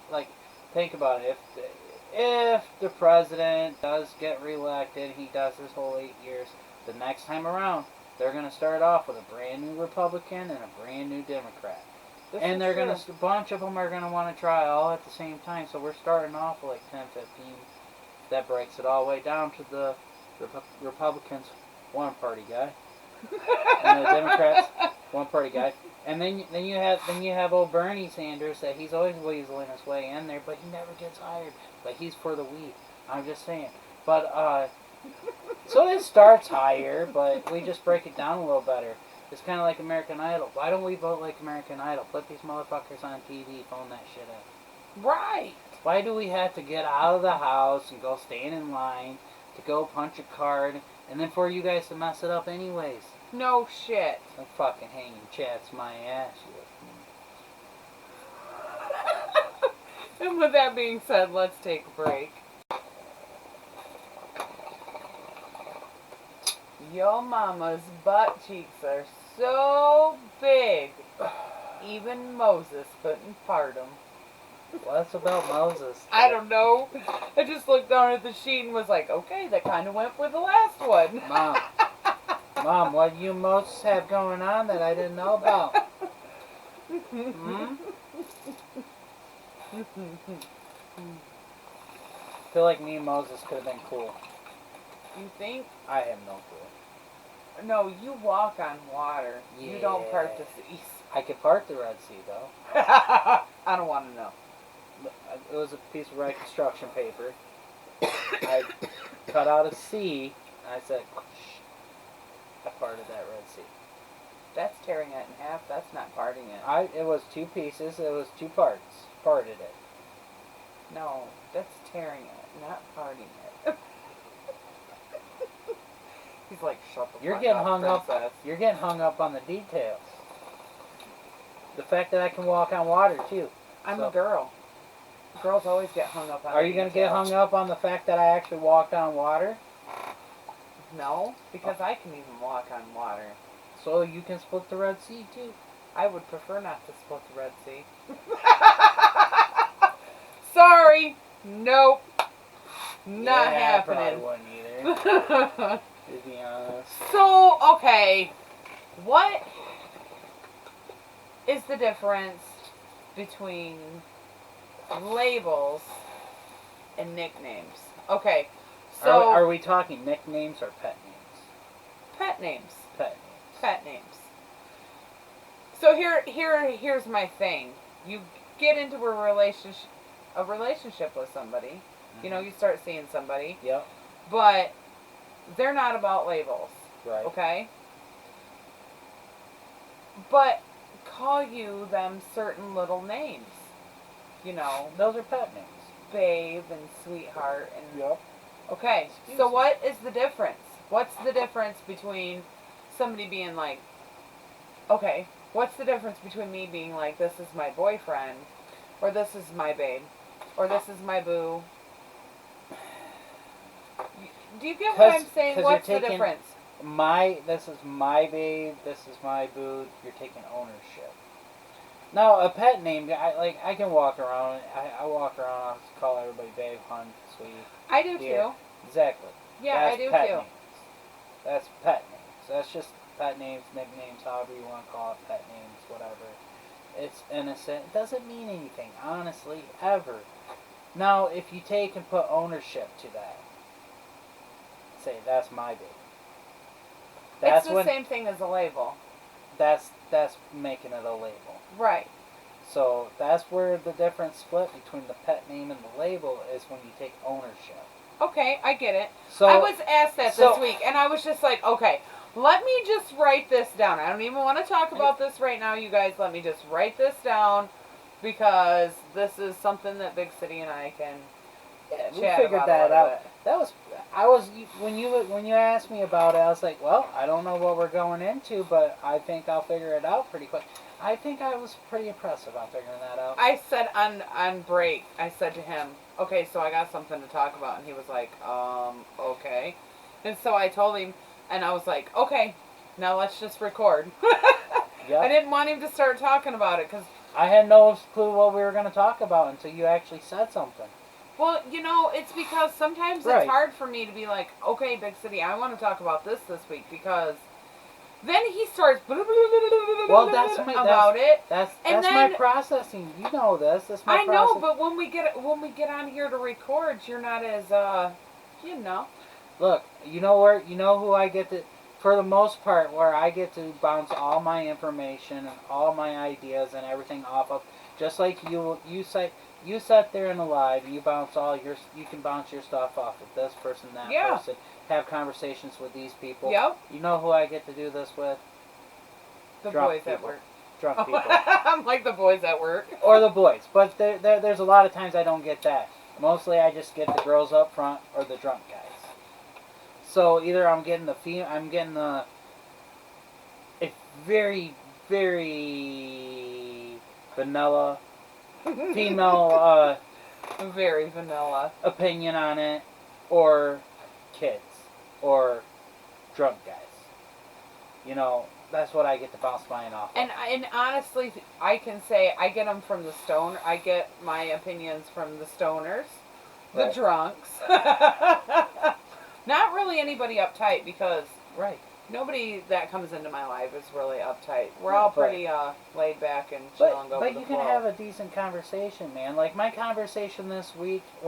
Speaker 2: think about it. If the president does get reelected, he does his whole 8 years, the next time around, they're going to start off with a brand new Republican and a brand new Democrat. And they're going to, a bunch of them are going to want to try all at the same time. So we're starting off with like 10, 15. That breaks it all the way down to the Republicans, one party guy. And the Democrats, one party guy. And then you have old Bernie Sanders that he's always weaseling his way in there, but he never gets hired. But he's for the weed. I'm just saying. But so it starts higher, but we just break it down a little better. It's kind of like American Idol. Why don't we vote like American Idol? Put these motherfuckers on TV, phone that shit up.
Speaker 1: Right.
Speaker 2: Why do we have to get out of the house and go stand in line to go punch a card, and then for you guys to mess it up anyways?
Speaker 1: No shit.
Speaker 2: I'm fucking hanging chats my ass with.
Speaker 1: And with that being said, let's take a break. Yo mama's butt cheeks are so big, even Moses couldn't part them.
Speaker 2: What's about Moses?
Speaker 1: I don't know. I just looked down at the sheet and was like, okay, that kind of went with the last one.
Speaker 2: Mom, what do you Moses have going on that I didn't know about? I feel like me and Moses could have been cool.
Speaker 1: You think?
Speaker 2: I have no clue.
Speaker 1: No, you walk on water.
Speaker 2: Yeah.
Speaker 1: You don't part the seas.
Speaker 2: I could part the Red Sea, though.
Speaker 1: I don't want to know.
Speaker 2: It was a piece of red construction paper. I cut out a C, and I said, I parted that Red Sea.
Speaker 1: That's tearing it in half. That's not parting it.
Speaker 2: It was 2 pieces. It was 2 parts. Parted it.
Speaker 1: No, that's tearing it, not parting it. He's like, shut the
Speaker 2: You're
Speaker 1: fuck
Speaker 2: getting
Speaker 1: up,
Speaker 2: hung
Speaker 1: princess.
Speaker 2: up. You're getting hung up on the details. The fact that I can walk on water too.
Speaker 1: I'm a girl. Girls always get hung up on.
Speaker 2: Are you going to get hung up on the fact that I actually walked on water?
Speaker 1: No, because I can even walk on water.
Speaker 2: So you can split the Red Sea too.
Speaker 1: I would prefer not to split the Red Sea. Sorry. Nope. Not happening.
Speaker 2: I probably wouldn't either. to be honest.
Speaker 1: So, okay, what is the difference between labels and nicknames? Okay, so
Speaker 2: Are we talking nicknames or pet names?
Speaker 1: pet names.
Speaker 2: Pet names.
Speaker 1: Pet names. So here's my thing. You get into a relationship with somebody.
Speaker 2: Mm-hmm.
Speaker 1: You know, you start seeing somebody.
Speaker 2: Yep.
Speaker 1: But they're not about labels.
Speaker 2: Right.
Speaker 1: Okay? But call you them certain little names. You know,
Speaker 2: Those are pet names.
Speaker 1: babe and sweetheart and
Speaker 2: Yep.
Speaker 1: okay. So what is the difference? What's the difference between somebody being like, okay, what's the difference between me being like, this is my boyfriend, or this is my babe, or this is my boo? Do you get what I'm saying? What's the difference?
Speaker 2: This is my babe, this is my boo, you're taking ownership. Now, a pet name, I can walk around, I walk around, I'll call everybody babe, hon, sweetie.
Speaker 1: I do
Speaker 2: dear.
Speaker 1: too.
Speaker 2: Exactly.
Speaker 1: Yeah,
Speaker 2: That's
Speaker 1: I do
Speaker 2: pet
Speaker 1: too.
Speaker 2: Names. That's pet names. That's just pet names, nicknames, however you want to call it, pet names, whatever. It's innocent. It doesn't mean anything, honestly, ever. Now, if you take and put ownership to that, say, that's my baby.
Speaker 1: It's the same thing as a label.
Speaker 2: That's making it a label.
Speaker 1: Right.
Speaker 2: So that's where the difference split between the pet name and the label is when you take ownership.
Speaker 1: Okay, I get it.
Speaker 2: So
Speaker 1: I was asked that this week, and I was just like, okay, let me just write this down. I don't even want to talk about this right now, you guys. Let me just write this down because this is something that Big City and I can
Speaker 2: we
Speaker 1: chat
Speaker 2: figured
Speaker 1: about
Speaker 2: that
Speaker 1: a
Speaker 2: out.
Speaker 1: bit.
Speaker 2: When you asked me about it, I was like, well, I don't know what we're going into, but I think I'll figure it out pretty quick. I think I was pretty impressive on figuring that out.
Speaker 1: I said on break, I said to him, okay, so I got something to talk about, and he was like, okay. And so I told him, and I was like, okay, now let's just record.
Speaker 2: Yep.
Speaker 1: I didn't want him to start talking about it because
Speaker 2: I had no clue what we were going to talk about until you actually said something.
Speaker 1: well, you know, it's because sometimes
Speaker 2: Right.
Speaker 1: it's hard for me to be like, okay, Big City, I want to talk about this week because then he starts about it.
Speaker 2: That's
Speaker 1: then,
Speaker 2: my processing. You know this. That's my processing.
Speaker 1: I know, but when we get on here to record, you're not as you know.
Speaker 2: Look, you know who I get to, for the most part, where I get to bounce all my information and all my ideas and everything off of, just like you sat there in a live and you can bounce your stuff off of this person, that person, have conversations with these people.
Speaker 1: Yep.
Speaker 2: You know who I get to do this with?
Speaker 1: The
Speaker 2: Drunk
Speaker 1: boys
Speaker 2: people.
Speaker 1: at work.
Speaker 2: Drunk people.
Speaker 1: I'm like the boys at work.
Speaker 2: Or the boys. But there's a lot of times I don't get that. Mostly I just get the girls up front or the drunk guys. So either I'm getting a very, very vanilla female
Speaker 1: very vanilla
Speaker 2: opinion on it, or kids, or drunk guys. You know, that's what I get to bounce mine off of.
Speaker 1: And honestly, I can say I get them from the stone. I get my opinions from the stoners, the
Speaker 2: Right.
Speaker 1: drunks. Not really anybody uptight because
Speaker 2: Right.
Speaker 1: nobody that comes into my life is really uptight. We're all pretty laid back and chill and go with the
Speaker 2: But you
Speaker 1: flow.
Speaker 2: can have a decent conversation, man. Like my conversation this week is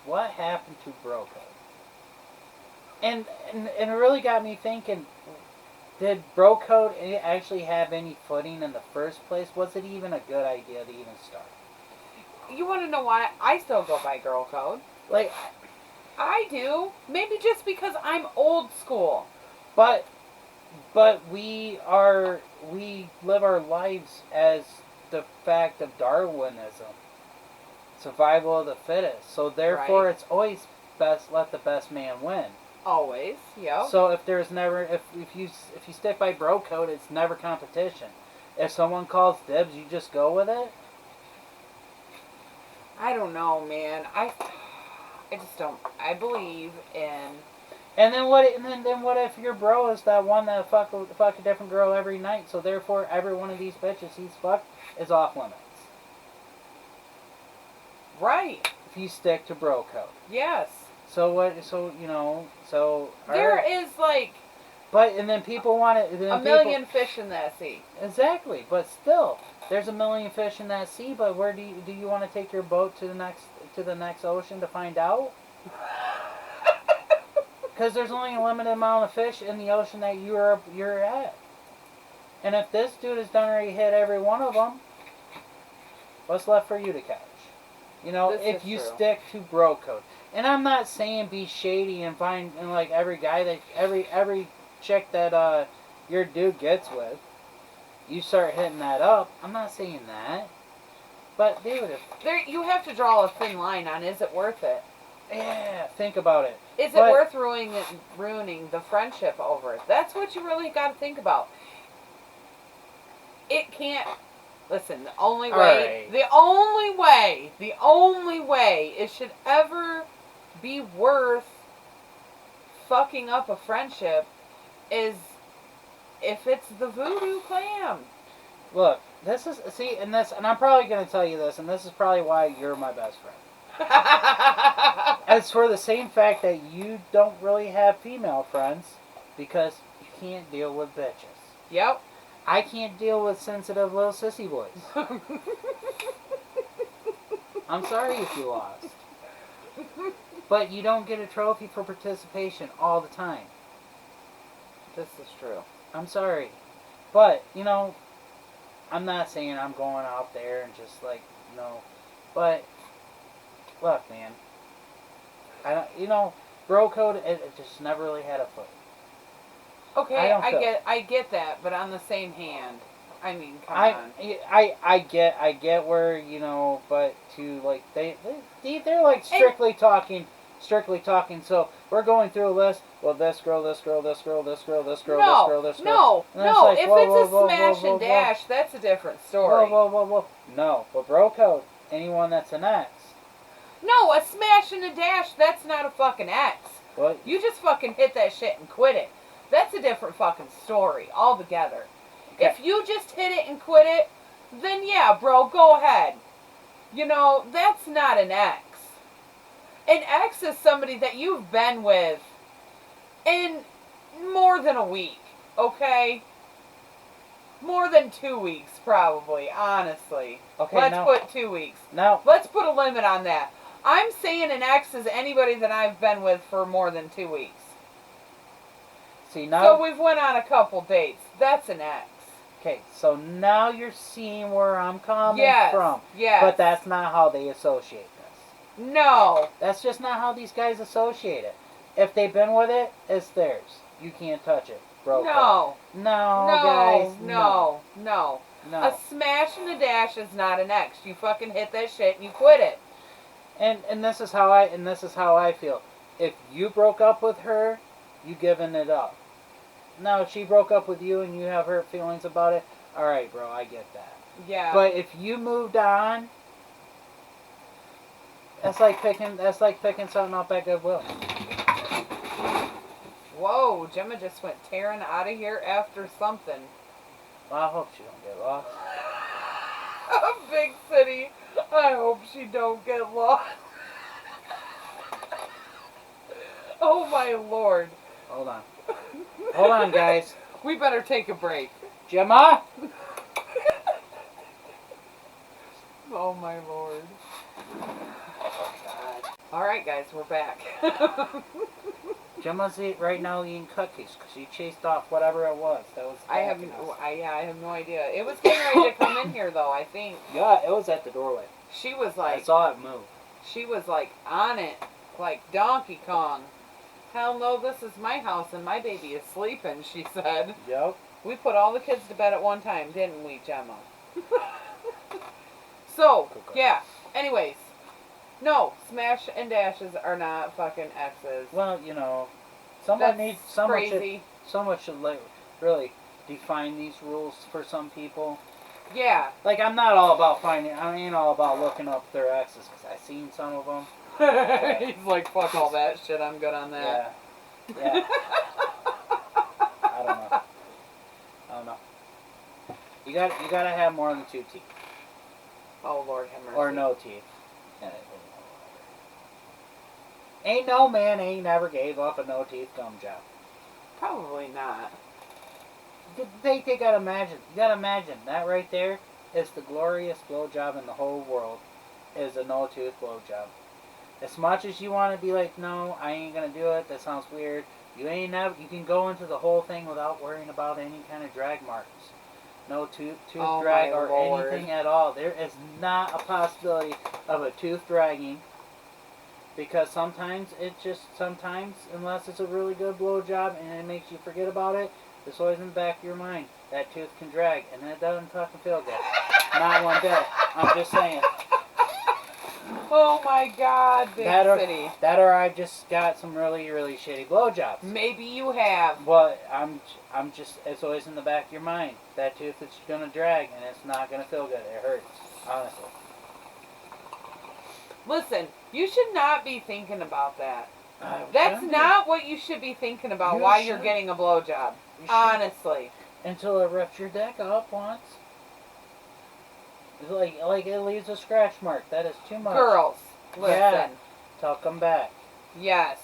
Speaker 2: what happened to Bro Code? And it really got me thinking, did Bro Code actually have any footing in the first place? Was it even a good idea to even start?
Speaker 1: You want to know why I still go by girl code?
Speaker 2: Like,
Speaker 1: I do. Maybe just because I'm old school.
Speaker 2: But we live our lives as the fact of Darwinism, survival of the fittest. So therefore, It's always best let the best man win.
Speaker 1: Always, yeah.
Speaker 2: So if you stick by Bro Code, it's never competition. If someone calls dibs, you just go with it.
Speaker 1: I don't know, man. I just don't. I believe in.
Speaker 2: And then what? Then what if your bro is that one that fuck a different girl every night? So therefore, every one of these bitches he's fucked is off limits.
Speaker 1: Right.
Speaker 2: If you stick to Bro Code.
Speaker 1: Yes.
Speaker 2: So what? So you know. So
Speaker 1: There
Speaker 2: alright.
Speaker 1: is like
Speaker 2: But and then people want it.
Speaker 1: a million fish in that sea.
Speaker 2: Exactly. But still, there's a million fish in that sea. But where do you want to take your boat to the next ocean to find out? Because there's only a limited amount of fish in the ocean that you're at. And if this dude has done already hit every one of them, what's left for you to catch? You know,
Speaker 1: This
Speaker 2: if
Speaker 1: is
Speaker 2: you
Speaker 1: true.
Speaker 2: stick to bro code. And I'm not saying be shady and find and like every guy that every chick that your dude gets with, you start hitting that up. I'm not saying that. But dude,
Speaker 1: There, you have to draw a thin line on, is it worth it?
Speaker 2: yeah, think about it.
Speaker 1: Is it
Speaker 2: But-
Speaker 1: worth ruining the friendship over it? That's what you really got to think about. It can't. Listen, the only way it should ever be worth fucking up a friendship is if it's the voodoo clam.
Speaker 2: Look, this is and I'm probably gonna tell you this, and this is probably why you're my best friend. It's for the same fact that you don't really have female friends because you can't deal with bitches.
Speaker 1: Yep.
Speaker 2: I can't deal with sensitive little sissy boys. I'm sorry if you lost. But you don't get a trophy for participation all the time.
Speaker 1: This is true.
Speaker 2: I'm sorry. But, you know, I'm not saying I'm going out there and just like, no. But, look, man. Bro code, it just never really had a foot.
Speaker 1: Okay, I get that, but on the same hand, I mean, come on.
Speaker 2: I get where, you know, but to like they're like strictly talking. So we're going through a list. Well, this girl, this girl, this girl, this girl, this girl, this girl, this girl.
Speaker 1: No.
Speaker 2: Like,
Speaker 1: If
Speaker 2: whoa,
Speaker 1: it's
Speaker 2: whoa,
Speaker 1: a
Speaker 2: whoa,
Speaker 1: smash
Speaker 2: whoa,
Speaker 1: and
Speaker 2: whoa,
Speaker 1: dash, that's a different story.
Speaker 2: Whoa. No, but bro code, anyone that's an ex.
Speaker 1: No, a smash and a dash, that's not a fucking ex.
Speaker 2: What?
Speaker 1: You just fucking hit that shit and quit it. That's a different fucking story altogether.
Speaker 2: Okay.
Speaker 1: If you just hit it and quit it, then yeah, bro, go ahead. You know, that's not an ex. An ex is somebody that you've been with in more than a week, okay? More than 2 weeks, probably, honestly.
Speaker 2: Okay,
Speaker 1: Let's
Speaker 2: now-
Speaker 1: put 2 weeks.
Speaker 2: Now,
Speaker 1: Let's put a limit on that. I'm saying an ex is anybody that I've been with for more than 2 weeks.
Speaker 2: see now.
Speaker 1: So we've went on a couple dates. That's an ex.
Speaker 2: Okay, so now you're seeing where I'm coming from.
Speaker 1: Yes.
Speaker 2: But that's not how they associate this.
Speaker 1: No.
Speaker 2: That's just not how these guys associate it. If they've been with it, it's theirs. You can't touch it, bro.
Speaker 1: No.
Speaker 2: No, guys.
Speaker 1: No. A smash and a dash is not an ex. You fucking hit that shit and you quit it.
Speaker 2: And this is how I feel. If you broke up with her, you giving it up. Now, if she broke up with you and you have hurt feelings about it, all right, bro, I get that.
Speaker 1: Yeah.
Speaker 2: But if you moved on, that's like picking something up at Goodwill.
Speaker 1: Whoa, Gemma just went tearing out of here after something.
Speaker 2: Well, I hope she don't get lost.
Speaker 1: A big city. I hope she don't get lost. Oh my lord.
Speaker 2: Hold on, guys.
Speaker 1: We better take a break.
Speaker 2: Gemma?
Speaker 1: Oh my lord. Alright guys, we're back.
Speaker 2: Gemma's right now eating cookies because she chased off whatever it was. That was.
Speaker 1: I have no idea. It was getting ready to come in here though, I think.
Speaker 2: Yeah, it was at the doorway.
Speaker 1: She was
Speaker 2: I
Speaker 1: like,
Speaker 2: saw it move.
Speaker 1: she was like on it, like Donkey Kong. Hell no, this is my house and my baby is sleeping, she said.
Speaker 2: Yep.
Speaker 1: We put all the kids to bed at one time, didn't we, Gemma? So, yeah. Anyways, no, smash and dashes are not fucking exes.
Speaker 2: Well, you know,
Speaker 1: That's
Speaker 2: someone
Speaker 1: crazy.
Speaker 2: should like really define these rules for some people.
Speaker 1: Yeah.
Speaker 2: Like I ain't all about looking up their exes because I've seen some of them.
Speaker 1: He's like, fuck all that shit, I'm good on that.
Speaker 2: Yeah. I don't know. You gotta have more than 2 teeth.
Speaker 1: Oh, Lord have mercy.
Speaker 2: Or no teeth. Ain't no man ain't never gave up a no teeth gum job.
Speaker 1: Probably not.
Speaker 2: They gotta imagine. You gotta imagine that right there is the glorious blowjob in the whole world. Is a no tooth blowjob. As much as you want to be like, no, I ain't gonna do it. That sounds weird. You ain't never. You can go into the whole thing without worrying about any kind of drag marks. No tooth
Speaker 1: Oh,
Speaker 2: drag
Speaker 1: my
Speaker 2: or
Speaker 1: Lord.
Speaker 2: anything at all. There is not a possibility of a tooth dragging. Because sometimes, unless it's a really good blowjob and it makes you forget about it, it's always in the back of your mind. That tooth can drag, and that doesn't fucking feel good. Not one bit. I'm just saying.
Speaker 1: Oh my God, Big City.
Speaker 2: That or I've just got some really, really shitty blowjobs.
Speaker 1: Maybe you have.
Speaker 2: But I'm just, it's always in the back of your mind. That tooth is gonna drag, and it's not gonna feel good. It hurts, honestly.
Speaker 1: Listen, you should not be thinking about that.
Speaker 2: I
Speaker 1: That's
Speaker 2: shouldn't
Speaker 1: not what you should be thinking about
Speaker 2: You
Speaker 1: while you're
Speaker 2: should.
Speaker 1: getting a blowjob.
Speaker 2: You should.
Speaker 1: Honestly.
Speaker 2: Until it rips your dick up once. It's like it leaves a scratch mark. That is too much.
Speaker 1: Girls, listen.
Speaker 2: Yeah. Till come back.
Speaker 1: Yes.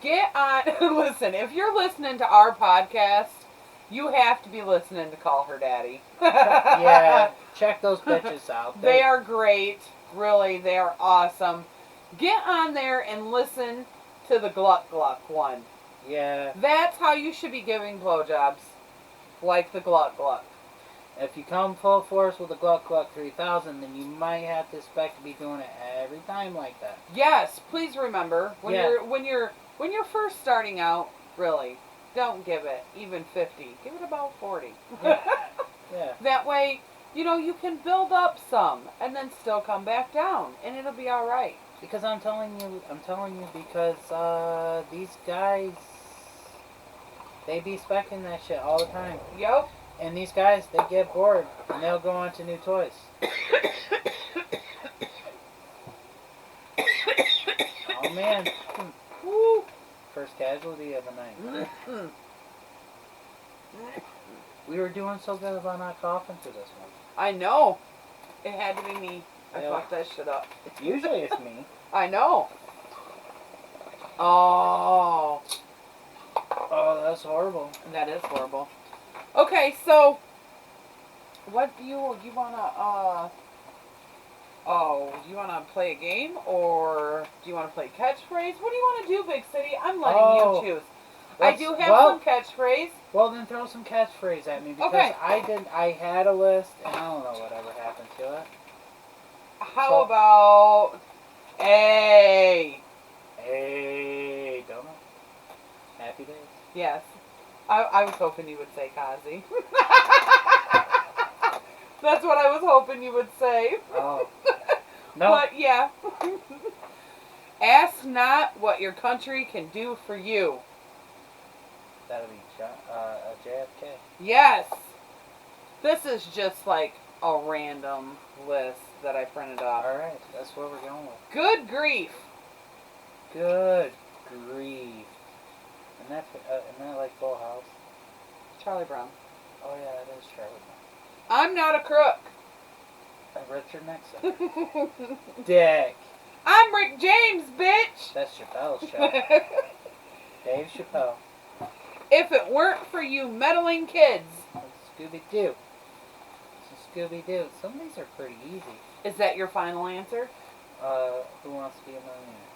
Speaker 1: Get on. Listen, if you're listening to our podcast, you have to be listening to Call Her Daddy.
Speaker 2: Yeah. Check those bitches out.
Speaker 1: They are great. Really, they are awesome. Get on there and listen to the Gluck Gluck one.
Speaker 2: Yeah.
Speaker 1: That's how you should be giving blowjobs. Like the Gluck Gluck.
Speaker 2: If you come full force with a Gluck Gluck 3000, then you might have to expect to be doing it every time like that.
Speaker 1: Yes, please remember when
Speaker 2: Yeah.
Speaker 1: you're first starting out, really, don't give it even 50. Give it about 40.
Speaker 2: Yeah. Yeah.
Speaker 1: That way, you can build up some and then still come back down and it'll be all right.
Speaker 2: Because I'm telling you because these guys, they be specking that shit all the time.
Speaker 1: Yep.
Speaker 2: And these guys, they get bored and they'll go on to new toys. Oh man.
Speaker 1: Woo.
Speaker 2: First casualty of the night.
Speaker 1: Mm-hmm.
Speaker 2: We were doing so good about not coughing through this one.
Speaker 1: I know. It had to be me. I
Speaker 2: Yeah.
Speaker 1: fucked that shit up.
Speaker 2: Usually it's me.
Speaker 1: I know. Oh.
Speaker 2: Oh, that's horrible.
Speaker 1: That is horrible. Okay, so what do you wanna you wanna play a game or do you wanna play catchphrase? What do you wanna do, Big City? I'm letting you choose. I do have some catchphrase.
Speaker 2: Well, then throw some catchphrase at me because
Speaker 1: Okay.
Speaker 2: I had a list and I don't know whatever happened to it.
Speaker 1: How about hey?
Speaker 2: Hey, don't know. Happy days.
Speaker 1: Yes. I was hoping you would say Kazi. That's what I was hoping you would say.
Speaker 2: Oh. No.
Speaker 1: But yeah. Ask not what your country can do for you.
Speaker 2: That'll be JFK.
Speaker 1: Yes. This is just like a random list that I printed off.
Speaker 2: Alright, that's what we're going with.
Speaker 1: Good grief.
Speaker 2: Good grief. Isn't that like Full House?
Speaker 1: Charlie Brown.
Speaker 2: Oh yeah, that is Charlie Brown.
Speaker 1: I'm not a crook.
Speaker 2: Richard Nixon. Dick.
Speaker 1: I'm Rick James, bitch.
Speaker 2: That's Chappelle's show. Dave Chappelle.
Speaker 1: If it weren't for you meddling kids.
Speaker 2: Scooby-Doo. Scooby-Doo. Some of these are pretty easy.
Speaker 1: Is that your final answer?
Speaker 2: Who Wants to Be a Millionaire?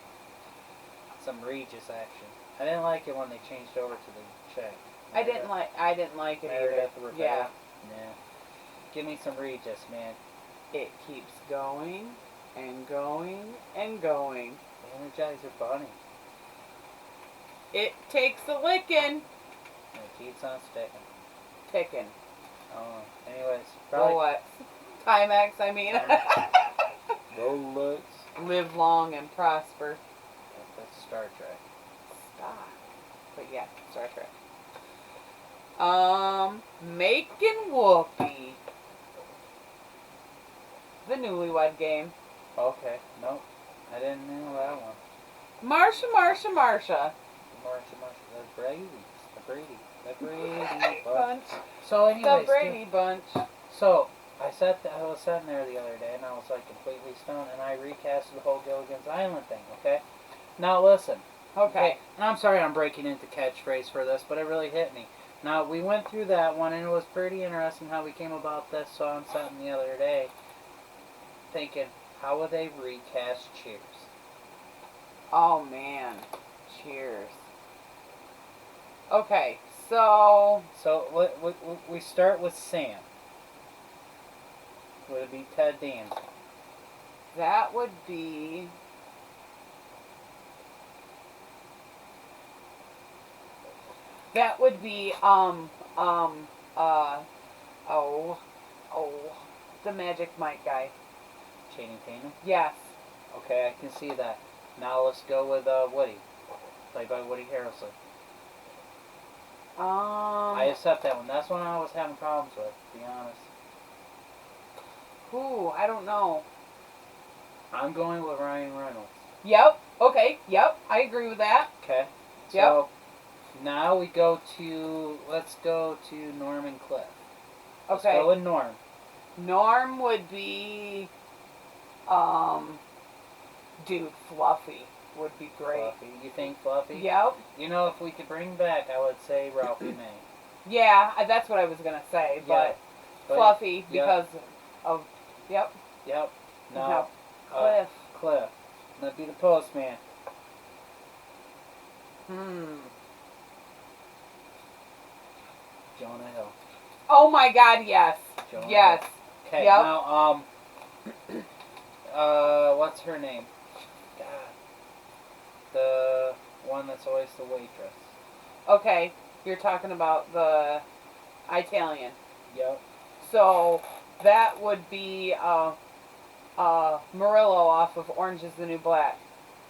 Speaker 2: Some Regis action. I didn't like it when they changed over to the check.
Speaker 1: I didn't like it
Speaker 2: Married
Speaker 1: either.
Speaker 2: at the Rebel.
Speaker 1: Yeah.
Speaker 2: Yeah. Give me some Regis, man.
Speaker 1: It keeps going and going and going.
Speaker 2: The Energizer Bunny.
Speaker 1: It takes a licking.
Speaker 2: And it keeps on sticking.
Speaker 1: Ticking.
Speaker 2: Oh, anyways. Probably
Speaker 1: Rolex. Timex, I mean.
Speaker 2: Rolex.
Speaker 1: Live long and prosper.
Speaker 2: That's Star Trek.
Speaker 1: Stop. But yeah, Star Trek. Making Whoopi. The Newlywed Game.
Speaker 2: Okay. Nope. I didn't know that one.
Speaker 1: Marsha.
Speaker 2: Marsha. The Brady. The Brady bunch. So anyways.
Speaker 1: The Brady Bunch.
Speaker 2: So, I was sitting there the other day and I was like completely stoned and I recasted the whole Gilligan's Island thing, okay? Now listen.
Speaker 1: Okay.
Speaker 2: And I'm sorry I'm breaking into catchphrase for this, but it really hit me. Now, we went through that one and it was pretty interesting how we came about this, so I'm sitting the other day thinking, how would they recast Cheers?
Speaker 1: Oh man. Cheers. Okay, so
Speaker 2: So, we start with Sam. Would it be Ted Danson?
Speaker 1: that would be uh oh the Magic Mike guy.
Speaker 2: Channing Tatum?
Speaker 1: Yes.
Speaker 2: Okay, I can see that. Now let's go with Woody, played by Woody Harrelson. I accept that one. That's one I was having problems with, to be honest.
Speaker 1: I don't know.
Speaker 2: I'm going with Ryan Reynolds.
Speaker 1: Yep. Okay. Yep. I agree with that.
Speaker 2: Okay. So
Speaker 1: Yep.
Speaker 2: now let's go to Norm and Cliff. Let's
Speaker 1: Okay.
Speaker 2: go with Norm.
Speaker 1: Norm would be, dude, Fluffy would be great.
Speaker 2: Fluffy. You think Fluffy?
Speaker 1: Yep.
Speaker 2: You know, if we could bring back, I would say Ralphie May.
Speaker 1: Yeah, that's what I was gonna say,
Speaker 2: Yeah,
Speaker 1: but Fluffy
Speaker 2: yeah.
Speaker 1: because of, yep.
Speaker 2: Yep.
Speaker 1: Now,
Speaker 2: No.
Speaker 1: Cliff.
Speaker 2: Cliff. That'd be the postman. Jonah Hill.
Speaker 1: Oh my God, yes.
Speaker 2: Jonah
Speaker 1: Yes.
Speaker 2: Hill. Okay,
Speaker 1: Yep.
Speaker 2: now, what's her name? God. The one that's always the waitress.
Speaker 1: Okay, you're talking about the Italian.
Speaker 2: Yep.
Speaker 1: So that would be Murillo off of Orange is the New Black.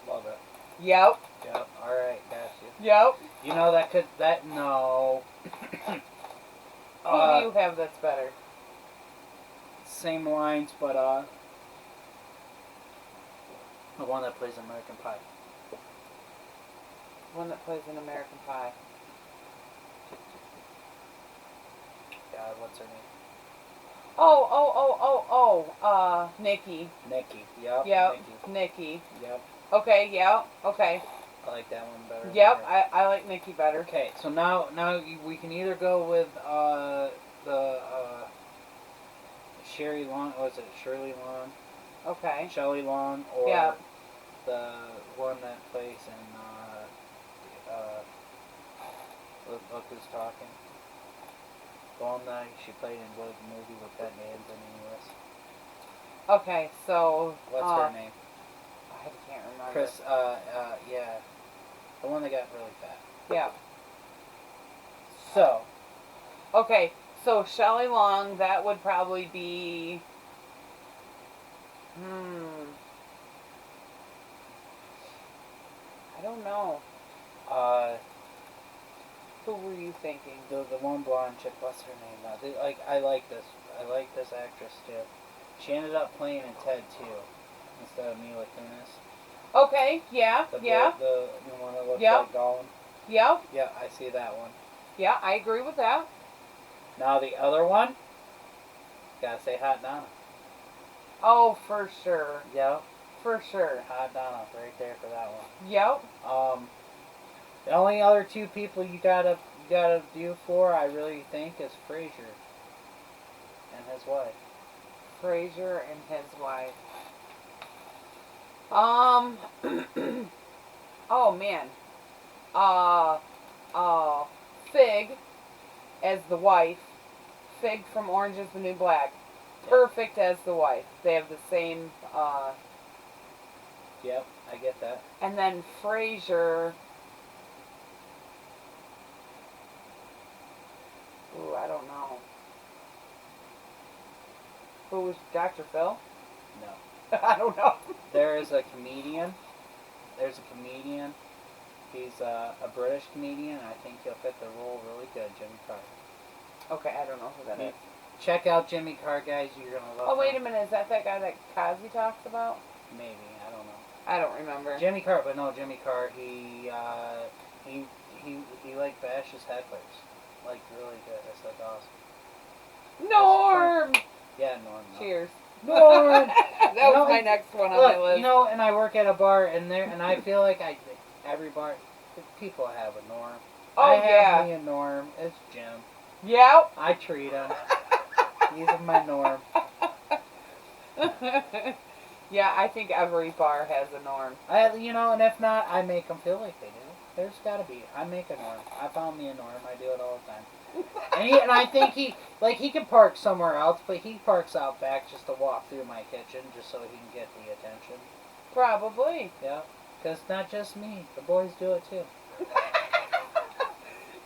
Speaker 2: Love it.
Speaker 1: Yep.
Speaker 2: Yep. Alright, got you.
Speaker 1: Yep.
Speaker 2: You know, no.
Speaker 1: Who do you have that's better?
Speaker 2: Same lines, but, the one that plays American Pie.
Speaker 1: One that plays in American Pie.
Speaker 2: God, what's her name?
Speaker 1: Nikki.
Speaker 2: Nikki. Yep.
Speaker 1: Yep.
Speaker 2: Nikki.
Speaker 1: Nikki.
Speaker 2: Yep.
Speaker 1: Okay, yeah, okay.
Speaker 2: I like that one better.
Speaker 1: Yep, I like Nikki better.
Speaker 2: Okay, so now we can either go with the Sherry Long, was it Shirley Long?
Speaker 1: Okay.
Speaker 2: Shelley Long, or
Speaker 1: Yeah.
Speaker 2: the one that plays in Look Who's Talking. The one that she played in what movie with that name in English.
Speaker 1: Okay, so
Speaker 2: What's her name?
Speaker 1: I can't remember.
Speaker 2: Chris. Yeah, the one that got really fat.
Speaker 1: Yeah.
Speaker 2: So.
Speaker 1: Okay, so Shelley Long, that would probably be. I don't know. Who were you thinking?
Speaker 2: The one blonde chick. What's her name now? I like this. I like this actress too. She ended up playing in Ted 2 instead of Mila Kunis.
Speaker 1: Okay. Yeah. Yeah.
Speaker 2: The one that looks like Gollum.
Speaker 1: Yeah.
Speaker 2: Yeah, I see that one.
Speaker 1: Yeah, I agree with that.
Speaker 2: Now the other one. Gotta say Hot Donna.
Speaker 1: Oh, for sure.
Speaker 2: Yep.
Speaker 1: For sure.
Speaker 2: Hot Donna, right there for that one.
Speaker 1: Yep.
Speaker 2: The only other two people you gotta do for, I really think, is Frasier and his wife.
Speaker 1: Frasier and his wife. Oh man. Fig as the wife. Fig from Orange is the New Black. Perfect as the wife. They have the same,
Speaker 2: Yep, I get that.
Speaker 1: And then Frasier. Ooh, I don't know. Who was Dr. Phil?
Speaker 2: No.
Speaker 1: I don't know.
Speaker 2: There's a comedian. He's a British comedian. I think he'll fit the role really good, Jimmy Carr.
Speaker 1: Okay, I don't know who that is.
Speaker 2: Check out Jimmy Carr, guys. You're gonna love him.
Speaker 1: Oh, wait a minute. Is that guy that Cosby talks about?
Speaker 2: Maybe, I don't know.
Speaker 1: I don't remember.
Speaker 2: Jimmy Carr, but no, Jimmy Carr. He like bashes hecklers, like really good. That's like awesome.
Speaker 1: Norm.
Speaker 2: Yeah, Norm. No.
Speaker 1: Cheers.
Speaker 2: Norm!
Speaker 1: That was my next one on
Speaker 2: Look,
Speaker 1: my list.
Speaker 2: you know, and I work at a bar, and I feel like every bar, people have a Norm.
Speaker 1: Oh,
Speaker 2: I have me a Norm. It's Jim.
Speaker 1: Yep.
Speaker 2: I treat him. He's my Norm.
Speaker 1: Yeah, I think every bar has a Norm.
Speaker 2: And if not, I make them feel like they do. There's gotta be. I make a Norm. I found me a Norm. I do it all the time. And I think he can park somewhere else, but he parks out back just to walk through my kitchen just so he can get the attention.
Speaker 1: Probably.
Speaker 2: Yeah, because not just me. The boys do it too.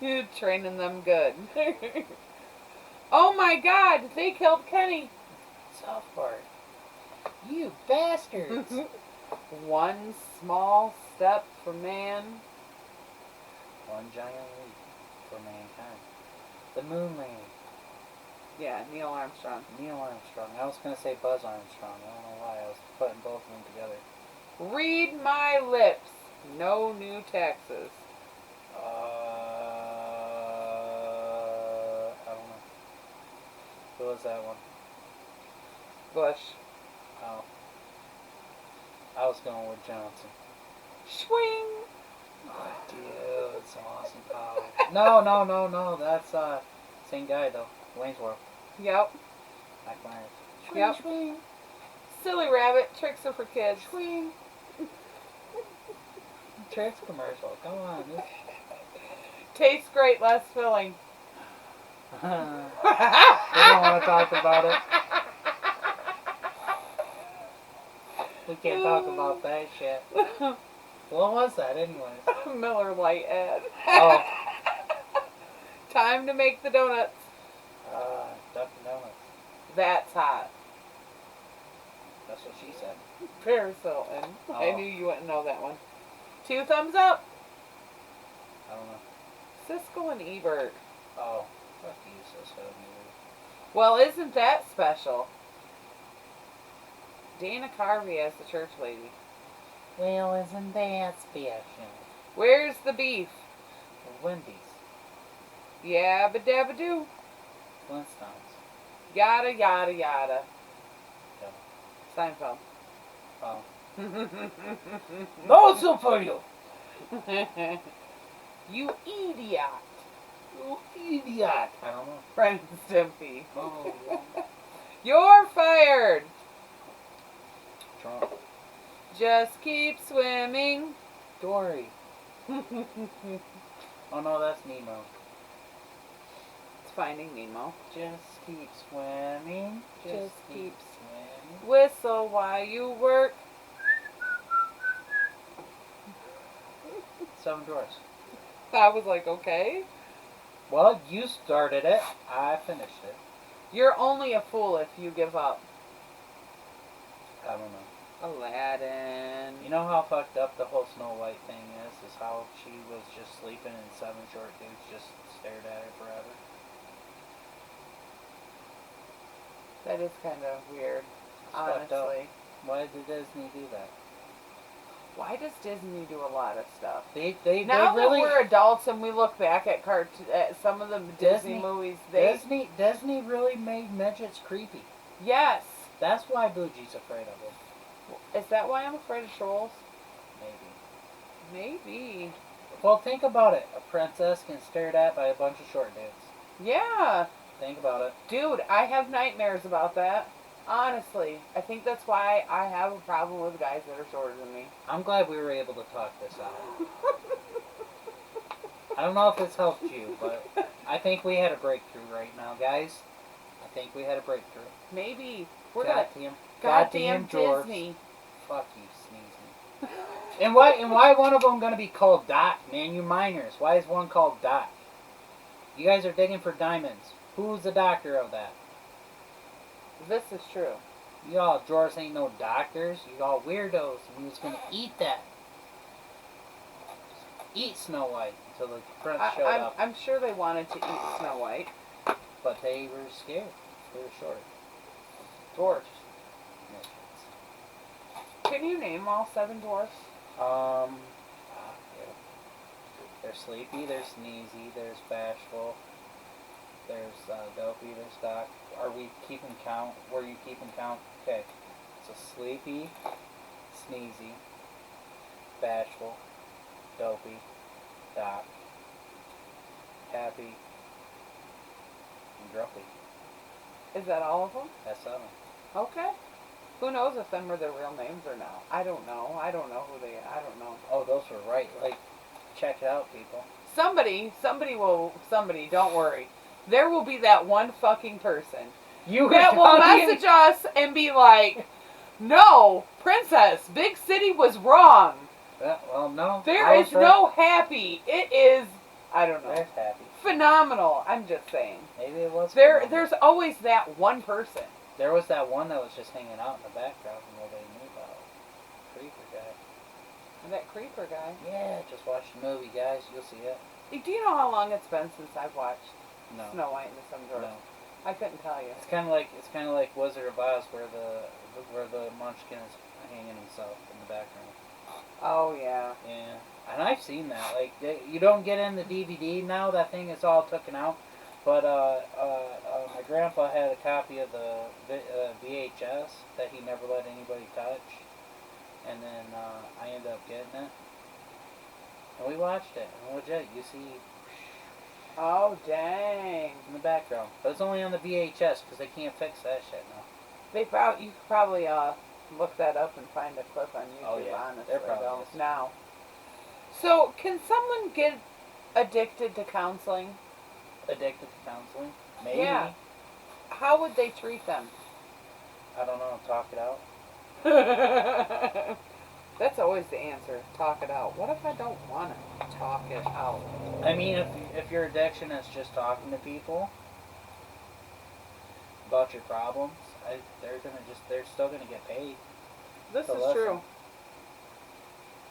Speaker 1: You're training them good. Oh my God, they killed Kenny.
Speaker 2: South Park. You bastards.
Speaker 1: One small step for man.
Speaker 2: One giant leap for mankind. The moon landing.
Speaker 1: Yeah, Neil Armstrong.
Speaker 2: Neil Armstrong. I was going to say Buzz Armstrong. I don't know why. I was putting both of them together.
Speaker 1: Read my lips. No new taxes.
Speaker 2: I don't know. Who was that one?
Speaker 1: Bush.
Speaker 2: Oh. I was going with Johnson.
Speaker 1: Swing.
Speaker 2: Oh, dude, it's awesome power. No. That's, same guy, though. Wayne's World.
Speaker 1: Yep.
Speaker 2: Mike Myers.
Speaker 1: Swing, yep. Swing. Silly rabbit. Tricks are for kids. Swing.
Speaker 2: Tricks commercial. Come on.
Speaker 1: Tastes great, less filling.
Speaker 2: We don't want to talk about it. We can't talk about that shit. What was that, anyways?
Speaker 1: Miller Lite ad.
Speaker 2: Oh.
Speaker 1: Time to make the donuts.
Speaker 2: Dunkin' Donuts.
Speaker 1: That's hot.
Speaker 2: That's what she said.
Speaker 1: Paris Hilton.
Speaker 2: Oh.
Speaker 1: I knew you wouldn't know that one. 2 thumbs up.
Speaker 2: I don't know.
Speaker 1: Siskel and Ebert.
Speaker 2: Oh. Fuck you, Siskel and Ebert.
Speaker 1: Well, isn't that special? Dana Carvey as the church lady.
Speaker 2: Well, isn't that special?
Speaker 1: Where's the beef?
Speaker 2: Wendy's.
Speaker 1: Yabba dabba doo.
Speaker 2: Flintstones.
Speaker 1: Yada yada yada.
Speaker 2: Yeah.
Speaker 1: Seinfeld.
Speaker 2: Oh. No, it's not for you.
Speaker 1: You idiot.
Speaker 2: You idiot. I don't know.
Speaker 1: Ren and Stimpy.
Speaker 2: Oh, yeah.
Speaker 1: You're fired.
Speaker 2: Trump.
Speaker 1: Just keep swimming.
Speaker 2: Dory. Oh no, that's Nemo.
Speaker 1: It's Finding Nemo.
Speaker 2: Just keep swimming.
Speaker 1: Just keep
Speaker 2: swimming.
Speaker 1: Whistle while you work.
Speaker 2: 7 Dwarfs.
Speaker 1: I was like, okay.
Speaker 2: Well, you started it. I finished it.
Speaker 1: You're only a fool if you give up.
Speaker 2: I don't know.
Speaker 1: Aladdin.
Speaker 2: You know how fucked up the whole Snow White thing is? Is how she was just sleeping and 7 short dudes just stared at her forever.
Speaker 1: That is kind of weird,
Speaker 2: fucked up.
Speaker 1: honestly.
Speaker 2: Why did Disney do that?
Speaker 1: Why does Disney do a lot of stuff?
Speaker 2: They
Speaker 1: Now
Speaker 2: really,
Speaker 1: that we're adults and we look back at some of the Disney movies,
Speaker 2: Disney really made midgets creepy.
Speaker 1: Yes.
Speaker 2: That's why Boogie's afraid of them.
Speaker 1: Is that why I'm afraid of trolls?
Speaker 2: Maybe.
Speaker 1: Maybe.
Speaker 2: Well, think about it. A princess getting stared at by a bunch of short dudes.
Speaker 1: Yeah.
Speaker 2: Think about it.
Speaker 1: Dude, I have nightmares about that. Honestly. I think that's why I have a problem with guys that are shorter than me.
Speaker 2: I'm glad we were able to talk this out. I don't know if it's helped you, but I think we had a breakthrough right now, guys. I think we had a breakthrough.
Speaker 1: Maybe.
Speaker 2: Goddamn
Speaker 1: Disney.
Speaker 2: Fuck you, sneezing. And why one of them gonna be called Doc, man? You minors. Why is one called Doc? You guys are digging for diamonds. Who's the doctor of that?
Speaker 1: This is true.
Speaker 2: Y'all drawers ain't no doctors. You all weirdos. And you was gonna eat that. Eat Snow White until the prince showed up.
Speaker 1: I'm sure they wanted to eat Snow White.
Speaker 2: But they were scared. They were short.
Speaker 1: Dwarfs. Can you name all 7 dwarfs?
Speaker 2: Yeah. They're sleepy, they're sneezy, there's bashful. There's dopey. There's doc. Are we keeping count? Were you keeping count? Okay. So sleepy, sneezy, bashful, dopey, doc, happy, and grumpy.
Speaker 1: Is that all of them?
Speaker 2: That's 7.
Speaker 1: Okay. Who knows if them are their real names or not? I don't know. I don't know who they are. I don't know.
Speaker 2: Oh, those were right. Like, check it out, people.
Speaker 1: Somebody, don't worry. There will be that one fucking person that will message us and be like, no, Princess, Big City was wrong.
Speaker 2: Well, no.
Speaker 1: There is no happy. It is, I don't know.
Speaker 2: There's happy.
Speaker 1: Phenomenal. I'm just saying.
Speaker 2: Maybe it was
Speaker 1: There's always that one person.
Speaker 2: There was that one that was just hanging out in the background and nobody knew about. Creeper guy.
Speaker 1: And that creeper guy.
Speaker 2: Yeah, just watch the movie, guys. You'll see it.
Speaker 1: Do you know how long it's been since I've watched
Speaker 2: No.
Speaker 1: Snow White and the Seven Dwarfs?
Speaker 2: No.
Speaker 1: I couldn't tell you.
Speaker 2: It's kind of like Wizard of Oz, where the Munchkin is hanging himself in the background.
Speaker 1: Oh yeah.
Speaker 2: Yeah, and I've seen that. Like, you don't get in the DVD now. That thing is all taken out. But my grandpa had a copy of the VHS that he never let anybody touch, and then I ended up getting it, and we watched it. And legit, you see.
Speaker 1: Oh dang.
Speaker 2: In the background, but it's only on the VHS because they can't fix that shit now.
Speaker 1: You could probably look that up and find a clip on YouTube.
Speaker 2: Oh, yeah.
Speaker 1: Honestly,
Speaker 2: There probably
Speaker 1: though,
Speaker 2: is.
Speaker 1: now. So, can someone get addicted to counseling?
Speaker 2: Addicted to counseling? Maybe.
Speaker 1: Yeah. How would they treat them?
Speaker 2: I don't know. Talk it out.
Speaker 1: That's always the answer. Talk it out. What if I don't want to talk it out?
Speaker 2: I mean, if your addiction is just talking to people about your problems, they're still gonna get paid.
Speaker 1: This
Speaker 2: to
Speaker 1: is
Speaker 2: listen.
Speaker 1: true.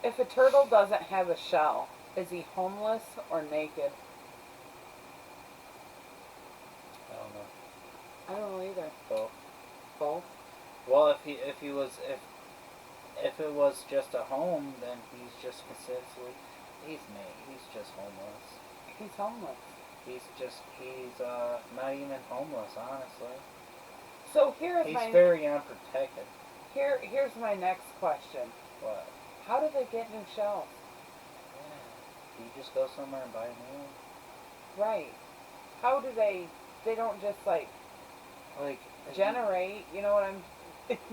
Speaker 1: If a turtle doesn't have a shell, is he homeless or naked?
Speaker 2: I don't know.
Speaker 1: I don't know either.
Speaker 2: Both.
Speaker 1: Both?
Speaker 2: Well, if it was just a home, then he's just consistently he's just homeless.
Speaker 1: He's homeless.
Speaker 2: He's not even homeless, honestly.
Speaker 1: So
Speaker 2: He's very unprotected.
Speaker 1: Here's my next question.
Speaker 2: What?
Speaker 1: How do they get new shells?
Speaker 2: Yeah. You just go somewhere and buy a new one.
Speaker 1: Right. How do they don't just like generate, you know what I'm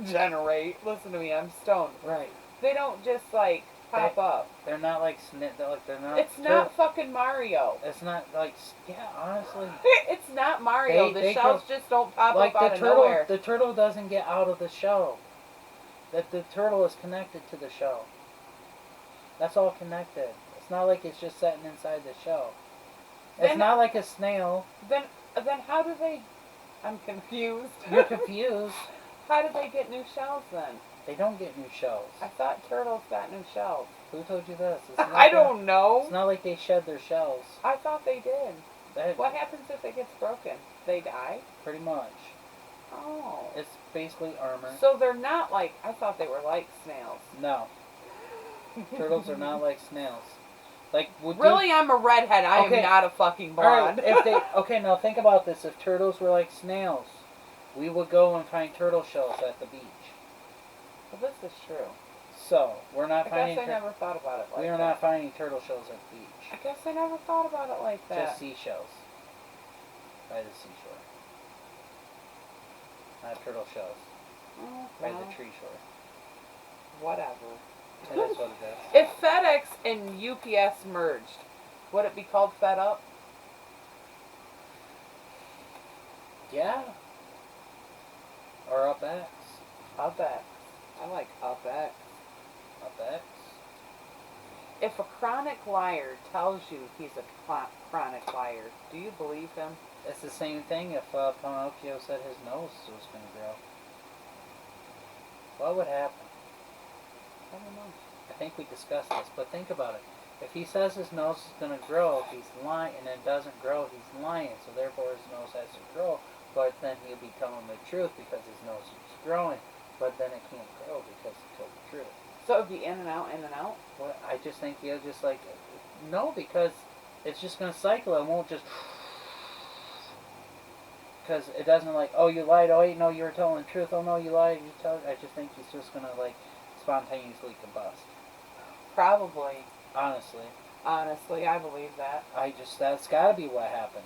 Speaker 1: generate. Listen to me, I'm stoned.
Speaker 2: Right.
Speaker 1: They don't just like pop up.
Speaker 2: They're not like they're not.
Speaker 1: It's not fucking Mario.
Speaker 2: It's not like honestly.
Speaker 1: It's not Mario. The shells just don't pop
Speaker 2: like
Speaker 1: up out of nowhere.
Speaker 2: The turtle doesn't get out of the shell. That the turtle is connected to the shell. That's all connected. It's not like it's just sitting inside the shell. It's not like a snail.
Speaker 1: Then how do they? I'm confused.
Speaker 2: You're confused.
Speaker 1: How do they get new shells then?
Speaker 2: They don't get new shells.
Speaker 1: I thought turtles got new shells.
Speaker 2: Who told you this?
Speaker 1: I don't know.
Speaker 2: It's not like they shed their shells.
Speaker 1: I thought they did. What happens if it gets broken? They die?
Speaker 2: Pretty much.
Speaker 1: Oh.
Speaker 2: It's basically armor.
Speaker 1: So they're not like, I thought they were like snails.
Speaker 2: No. Turtles are not like snails. Like,
Speaker 1: I'm a redhead. I am not a fucking blonde.
Speaker 2: Right, now think about this. If turtles were like snails, we would go and find turtle shells at the beach.
Speaker 1: Well, this is true.
Speaker 2: So, we're not finding...
Speaker 1: I guess I never thought about it like that.
Speaker 2: We are not finding turtle shells at the beach.
Speaker 1: I guess I never thought about it like that.
Speaker 2: Just seashells. By the seashore. Not turtle shells.
Speaker 1: Oh,
Speaker 2: By the tree shore.
Speaker 1: Whatever.
Speaker 2: It is what it is.
Speaker 1: If FedEx and UPS merged, would it be called Fed Up?
Speaker 2: Yeah. Or UpX.
Speaker 1: UpX. I like UpX.
Speaker 2: UpX.
Speaker 1: If a chronic liar tells you he's a chronic liar, do you believe him?
Speaker 2: It's the same thing if Pinocchio said his nose was going to grow. What would happen?
Speaker 1: I don't know.
Speaker 2: I think we discussed this, but think about it. If he says his nose is going to grow, he's lying, and it doesn't grow, he's lying, so therefore his nose has to grow, but then he'll be telling the truth because his nose is growing, but then it can't grow because he told the truth.
Speaker 1: So it'd be in and out, in and out?
Speaker 2: Well, I just think he'll just no, because it's just going to cycle, it won't just... because it doesn't like, oh, you lied, oh, wait, no, you were telling the truth, oh, no, you lied, you tell. I just think he's just gonna like spontaneously combust.
Speaker 1: Probably.
Speaker 2: Honestly.
Speaker 1: Honestly, I believe that.
Speaker 2: That's gotta be what happens.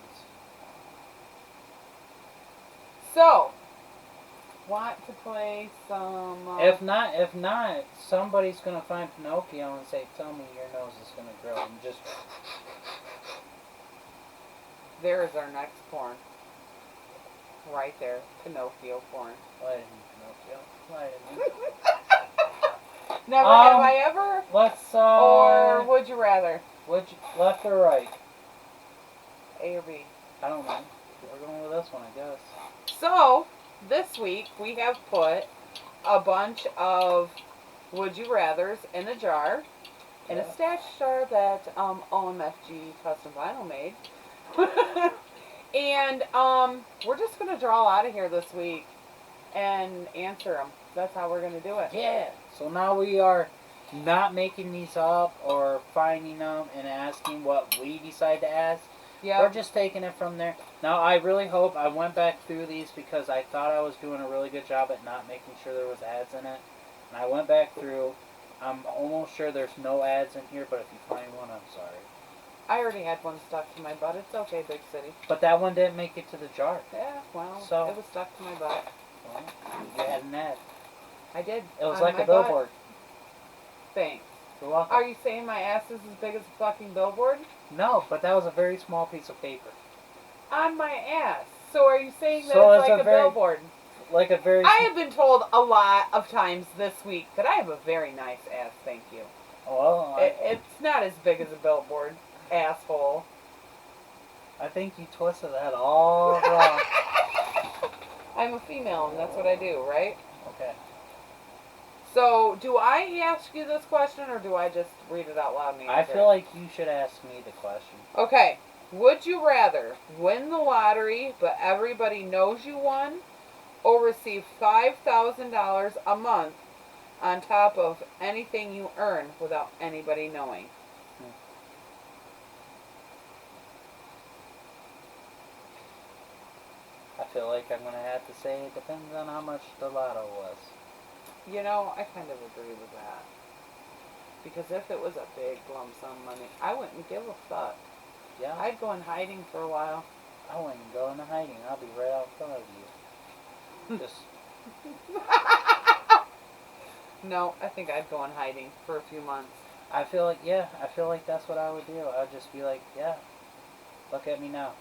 Speaker 1: So, want to play some...
Speaker 2: If not, somebody's gonna find Pinocchio and say, tell me your nose is gonna grow, and just...
Speaker 1: There is our next porn. Right there. Pinocchio porn.
Speaker 2: Lie to me, Pinocchio. Lie to me.
Speaker 1: Never have I ever?
Speaker 2: Let's,
Speaker 1: Or would you rather?
Speaker 2: Left or right?
Speaker 1: A or B?
Speaker 2: I don't know. We're going with this one, I guess.
Speaker 1: So, this week we have put a bunch of would you rathers in a jar, in a stash jar that OMFG Custom Vinyl made. And we're just going to draw out of here this week and answer them. That's how we're going to do it.
Speaker 2: Yeah. So now we are not making these up or finding them and asking what we decide to ask.
Speaker 1: Yeah.
Speaker 2: We're just taking it from there. Now, I really hope I went back through these because I thought I was doing a really good job at not making sure there was ads in it. And I went back through. I'm almost sure there's no ads in here, but if you find one, I'm sorry.
Speaker 1: I already had one stuck to my butt. It's okay, Big City.
Speaker 2: But that one didn't make it to the jar.
Speaker 1: Yeah, well,
Speaker 2: So,
Speaker 1: it was stuck to my butt.
Speaker 2: Well, you had an ad.
Speaker 1: I did.
Speaker 2: It was
Speaker 1: on
Speaker 2: like
Speaker 1: my
Speaker 2: a billboard.
Speaker 1: Butt. Thanks.
Speaker 2: You're welcome.
Speaker 1: Are you saying my ass is as big as a fucking billboard?
Speaker 2: No, but that was a very small piece of paper.
Speaker 1: On my ass. So are you saying that
Speaker 2: So
Speaker 1: it's like a billboard?
Speaker 2: Like a very...
Speaker 1: I have been told a lot of times this week that I have a very nice ass, thank you.
Speaker 2: Well,
Speaker 1: It's not as big as a billboard, asshole.
Speaker 2: I think you twisted that all wrong.
Speaker 1: I'm a female and that's what I do, right?
Speaker 2: Okay.
Speaker 1: So, do I ask you this question or do I just read it out loud and answer
Speaker 2: I feel like you should ask me the question.
Speaker 1: Okay. Would you rather win the lottery but everybody knows you won, or receive $5,000 a month on top of anything you earn without anybody knowing?
Speaker 2: I feel like I'm going to have to say it depends on how much the lotto was.
Speaker 1: You know, I kind of agree with that. Because if it was a big lump sum money, I wouldn't give a fuck.
Speaker 2: Yeah?
Speaker 1: I'd go in hiding for a while.
Speaker 2: I wouldn't go into hiding. I'll be right out in front of you. Just...
Speaker 1: No, I think I'd go in hiding for a few months.
Speaker 2: I feel like that's what I would do. I would just be like, yeah, look at me now.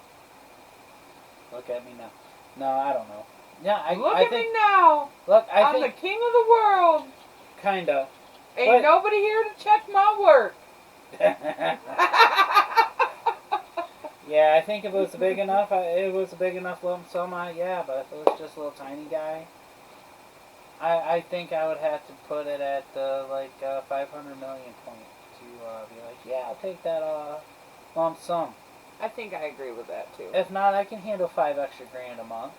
Speaker 2: Look at me now. No, I don't know. Yeah,
Speaker 1: Look at me now.
Speaker 2: Look,
Speaker 1: I'm the king of the world.
Speaker 2: Kinda.
Speaker 1: Ain't nobody here to check my work.
Speaker 2: Yeah, I think if it was big enough, it was a big enough lump sum. Yeah, but if it was just a little tiny guy, I think I would have to put it at the 500 million point to be like, yeah, I'll take that lump sum.
Speaker 1: I think I agree with that too.
Speaker 2: If not, I can handle $5 extra grand a month.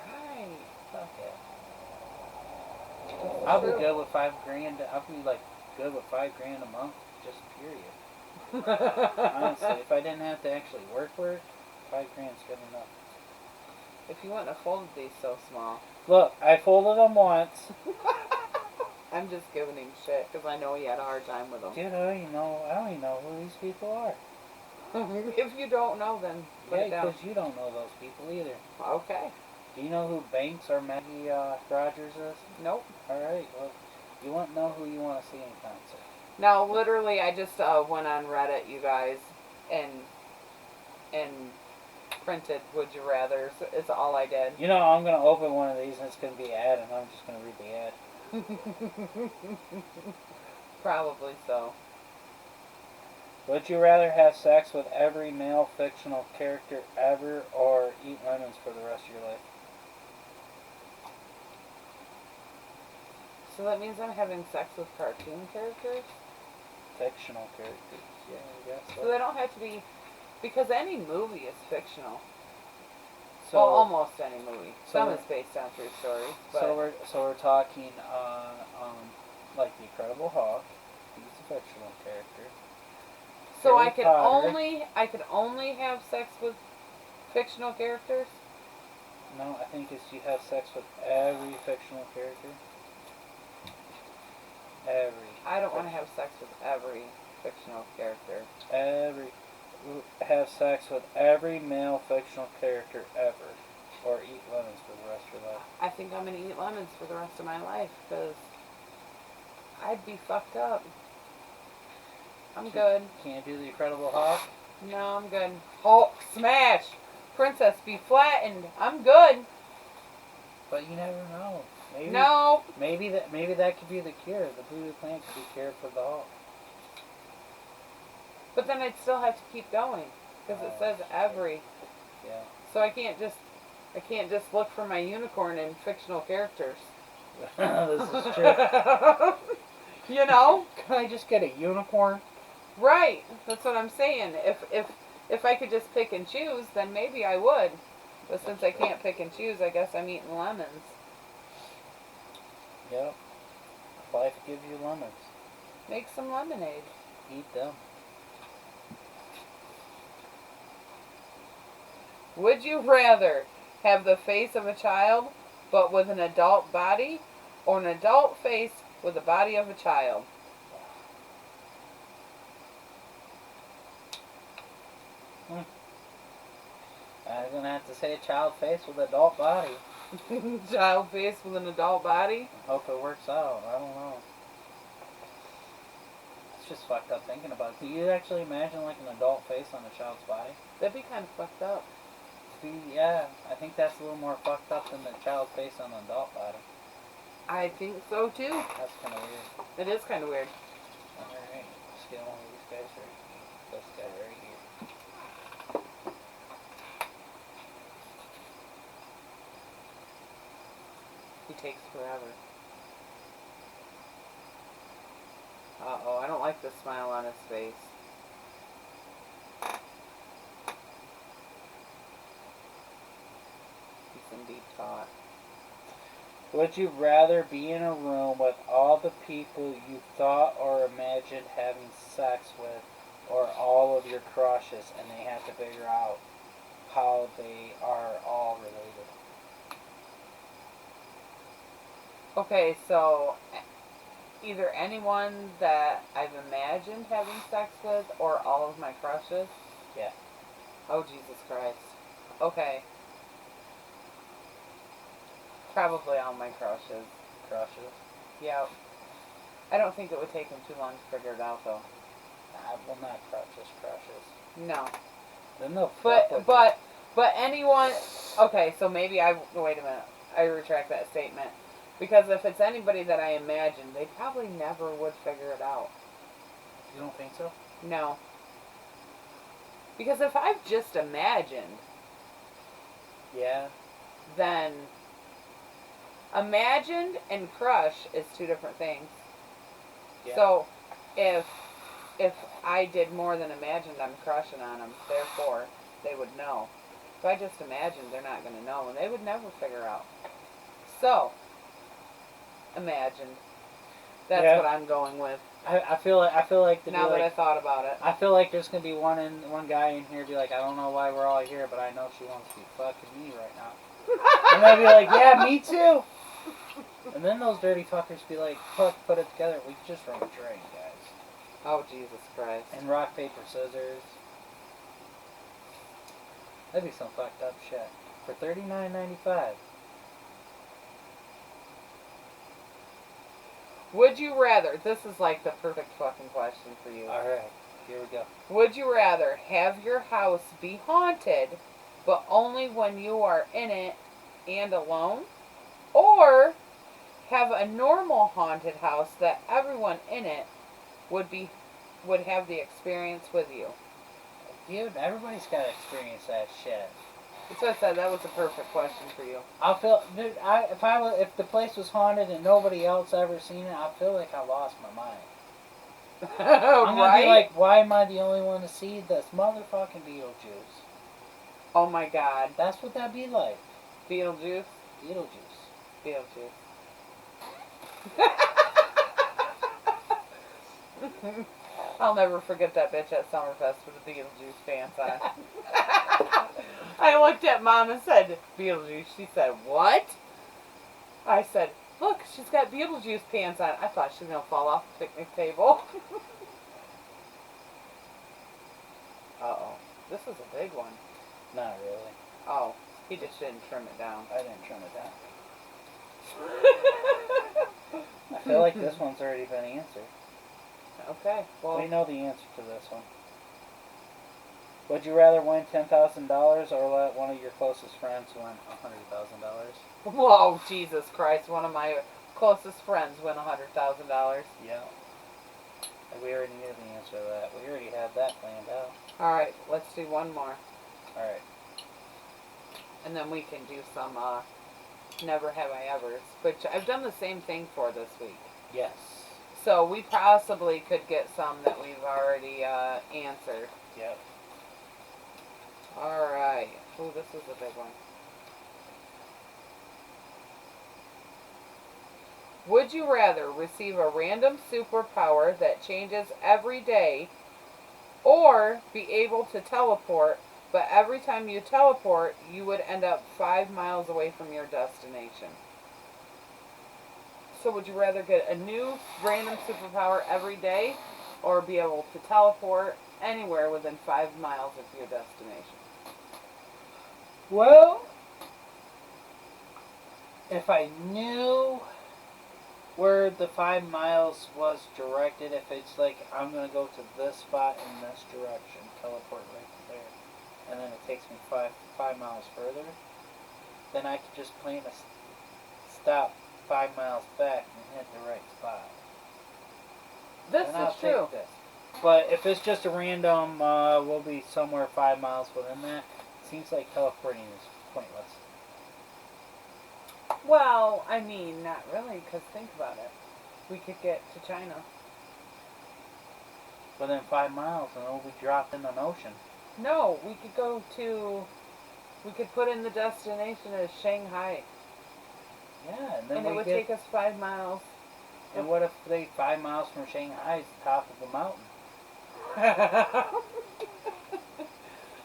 Speaker 1: Right.
Speaker 2: Fuck yeah. I'll be good with $5 grand. I'll be good with $5 grand a month, just period. Honestly, if I didn't have to actually work, $5 grand's good enough.
Speaker 1: If you wouldn't have folded these so small.
Speaker 2: Look, I folded them once.
Speaker 1: I'm just giving him shit because I know he had a hard time with them.
Speaker 2: Dude, I don't even know who these people are.
Speaker 1: If you don't know, then put it down.
Speaker 2: Because you don't know those people either.
Speaker 1: Okay.
Speaker 2: Do you know who Banks or Maggie Rogers is?
Speaker 1: Nope.
Speaker 2: Alright, well, you won't know who you want to see in concert.
Speaker 1: Now, literally, I just went on Reddit, you guys, and printed Would You Rather. It's all I did.
Speaker 2: You know, I'm going to open one of these and it's going to be an ad and I'm just going to read the ad.
Speaker 1: Probably so.
Speaker 2: Would you rather have sex with every male fictional character ever or eat lemons for the rest of your life?
Speaker 1: So that means I'm having sex with cartoon characters?
Speaker 2: Fictional characters, yeah, I guess so.
Speaker 1: So they don't have to be... Because any movie is fictional.
Speaker 2: So,
Speaker 1: well, almost any movie.
Speaker 2: So
Speaker 1: Some is based on true stories. But
Speaker 2: so we're talking like the Incredible Hulk. He's a fictional character.
Speaker 1: so
Speaker 2: Harry
Speaker 1: I could
Speaker 2: Potter.
Speaker 1: only have sex with fictional characters?
Speaker 2: No, I think it's you have sex with every fictional character. Every.
Speaker 1: I don't want to have sex with every fictional character.
Speaker 2: Every. Have sex with every male fictional character ever. Or eat lemons for the rest of your life.
Speaker 1: I think I'm going to eat lemons for the rest of my life because I'd be fucked up. I'm good.
Speaker 2: Can't do the Incredible Hulk?
Speaker 1: No, I'm good. Hulk smash! Princess be flattened. I'm good.
Speaker 2: But you never know. Maybe,
Speaker 1: No.
Speaker 2: Maybe that could be the cure. The voodoo plant could be cured for the Hulk.
Speaker 1: But then I'd still have to keep going because it says every.
Speaker 2: Yeah.
Speaker 1: So I can't just look for my unicorn in fictional characters.
Speaker 2: This is true.
Speaker 1: You know?
Speaker 2: Can I just get a unicorn?
Speaker 1: Right. That's what I'm saying. If I could just pick and choose, then maybe I would. But since I can't pick and choose, I guess I'm eating lemons.
Speaker 2: Yep. Life gives you lemons.
Speaker 1: Make some lemonade.
Speaker 2: Eat them.
Speaker 1: Would you rather have the face of a child but with an adult body, or an adult face with the body of a child?
Speaker 2: I'm gonna have to say a child face with an adult body.
Speaker 1: Child face with an adult body?
Speaker 2: Hope it works out. I don't know. It's just fucked up thinking about it. Can you actually imagine like an adult face on a child's body?
Speaker 1: That'd be kind of fucked up.
Speaker 2: See, yeah, I think that's a little more fucked up than the child face on an adult body.
Speaker 1: I think so too.
Speaker 2: That's kind of weird.
Speaker 1: It is kind of weird.
Speaker 2: Alright, let's get one of these guys right here. This guy right here.
Speaker 1: He takes forever. Uh-oh, I don't like the smile on his face. He's in deep thought.
Speaker 2: Would you rather be in a room with all the people you thought or imagined having sex with, or all of your crushes, and they have to figure out how they are all related?
Speaker 1: Okay, so either anyone that I've imagined having sex with or all of my crushes?
Speaker 2: Yeah.
Speaker 1: Oh, Jesus Christ. Okay. Probably all my crushes.
Speaker 2: Crushes?
Speaker 1: Yeah. I don't think it would take them too long to figure it out, though.
Speaker 2: Well, not crushes.
Speaker 1: No.
Speaker 2: Then they'll fuck with
Speaker 1: But anyone... Okay, so maybe wait a minute. I retract that statement. Because if it's anybody that I imagine, they probably never would figure it out.
Speaker 2: You don't think so?
Speaker 1: No. Because if I've just imagined...
Speaker 2: Yeah.
Speaker 1: Then... Imagined and crush is two different things.
Speaker 2: Yeah.
Speaker 1: So, if I did more than imagined, I'm crushing on them. Therefore, they would know. If I just imagined, they're not going to know, and they would never figure out. So, imagined. That's what I'm going with.
Speaker 2: I feel like
Speaker 1: now that I thought about it.
Speaker 2: I feel like there's gonna be one guy in here be like, I don't know why we're all here, but I know she wants to be fucking me right now. And they'll be like, yeah, me too. And then those dirty fuckers be like, put it together. We just run a train, guys.
Speaker 1: Oh, Jesus Christ.
Speaker 2: And rock, paper, scissors. That'd be some fucked up shit. For $39.95.
Speaker 1: Would you rather, this is like the perfect fucking question for you.
Speaker 2: Alright, here we go.
Speaker 1: Would you rather have your house be haunted, but only when you are in it and alone? Or have a normal haunted house that everyone in it would have the experience with you?
Speaker 2: Dude, everybody's got to experience that shit.
Speaker 1: That's what I said. That was a perfect question for you.
Speaker 2: Dude, if the place was haunted and nobody else ever seen it, I feel like I lost my mind. I'm gonna be like, why am I the only one to see this motherfucking Beetlejuice?
Speaker 1: Oh my God.
Speaker 2: That's what that'd be like.
Speaker 1: Beetlejuice?
Speaker 2: Beetlejuice.
Speaker 1: I'll never forget that bitch at Summerfest with the Beetlejuice pants on. I looked at Mom and said, Beetlejuice. She said, what? I said, look, she's got Beetlejuice pants on. I thought she was going to fall off the picnic table. Uh-oh. This is a big one.
Speaker 2: Not really.
Speaker 1: Oh, he just didn't trim it down.
Speaker 2: I didn't trim it down. I feel like this one's already been answered.
Speaker 1: Okay, well.
Speaker 2: We know the answer to this one. Would you rather win $10,000 or let one of your closest friends win $100,000?
Speaker 1: Whoa, Jesus Christ. One of my closest friends win $100,000.
Speaker 2: Yeah. We already knew the answer to that. We already had that planned out.
Speaker 1: Alright, let's do one more.
Speaker 2: Alright.
Speaker 1: And then we can do some Never Have I Ever's, which I've done the same thing for this week.
Speaker 2: Yes.
Speaker 1: So we possibly could get some that we've already answered.
Speaker 2: Yep.
Speaker 1: Alright. Ooh, this is a big one. Would you rather receive a random superpower that changes every day, or be able to teleport, but every time you teleport, you would end up 5 miles away from your destination? So would you rather get a new random superpower every day, or be able to teleport anywhere within 5 miles of your destination?
Speaker 2: Well, if I knew where the 5 miles was directed, if it's like I'm going to go to this spot in this direction, teleport right to there, and then it takes me five miles further, then I could just plan to stop 5 miles back and hit the right spot.
Speaker 1: This
Speaker 2: And I'll
Speaker 1: is true.
Speaker 2: take this. But if it's just a random, we'll be somewhere 5 miles within that, it seems like teleporting is pointless.
Speaker 1: Well, I mean, not really, because think about it. We could get to China.
Speaker 2: Within 5 miles, and it'll be dropped in an ocean.
Speaker 1: No, we could go to, we could put in the destination as Shanghai.
Speaker 2: Yeah, and then
Speaker 1: And it would take us 5 miles.
Speaker 2: And what if 5 miles from Shanghai is the top of the mountain?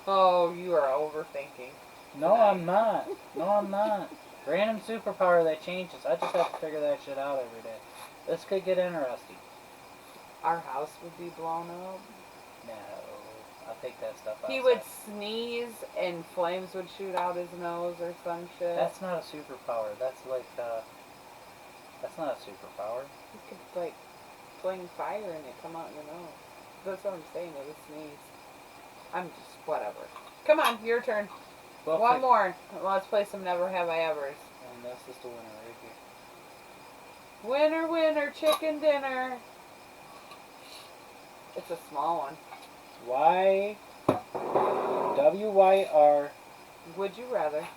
Speaker 1: Oh, you are overthinking.
Speaker 2: No, I'm not. No, I'm not. Random superpower that changes. I just have to figure that shit out every day. This could get interesting.
Speaker 1: Our house would be blown up.
Speaker 2: No, I'll take that stuff outside.
Speaker 1: He would sneeze and flames would shoot out his nose or some shit.
Speaker 2: That's not a superpower. That's like, that's not a superpower.
Speaker 1: You could, like, fling fire and it come out your nose. That's what I'm saying, it would sneeze. I'm just, whatever. Come on, your turn.
Speaker 2: Well,
Speaker 1: One more. Let's play some Never Have I Ever's.
Speaker 2: And this is the winner right here.
Speaker 1: Winner, winner, chicken dinner. It's a small one.
Speaker 2: WYR.
Speaker 1: Would you rather?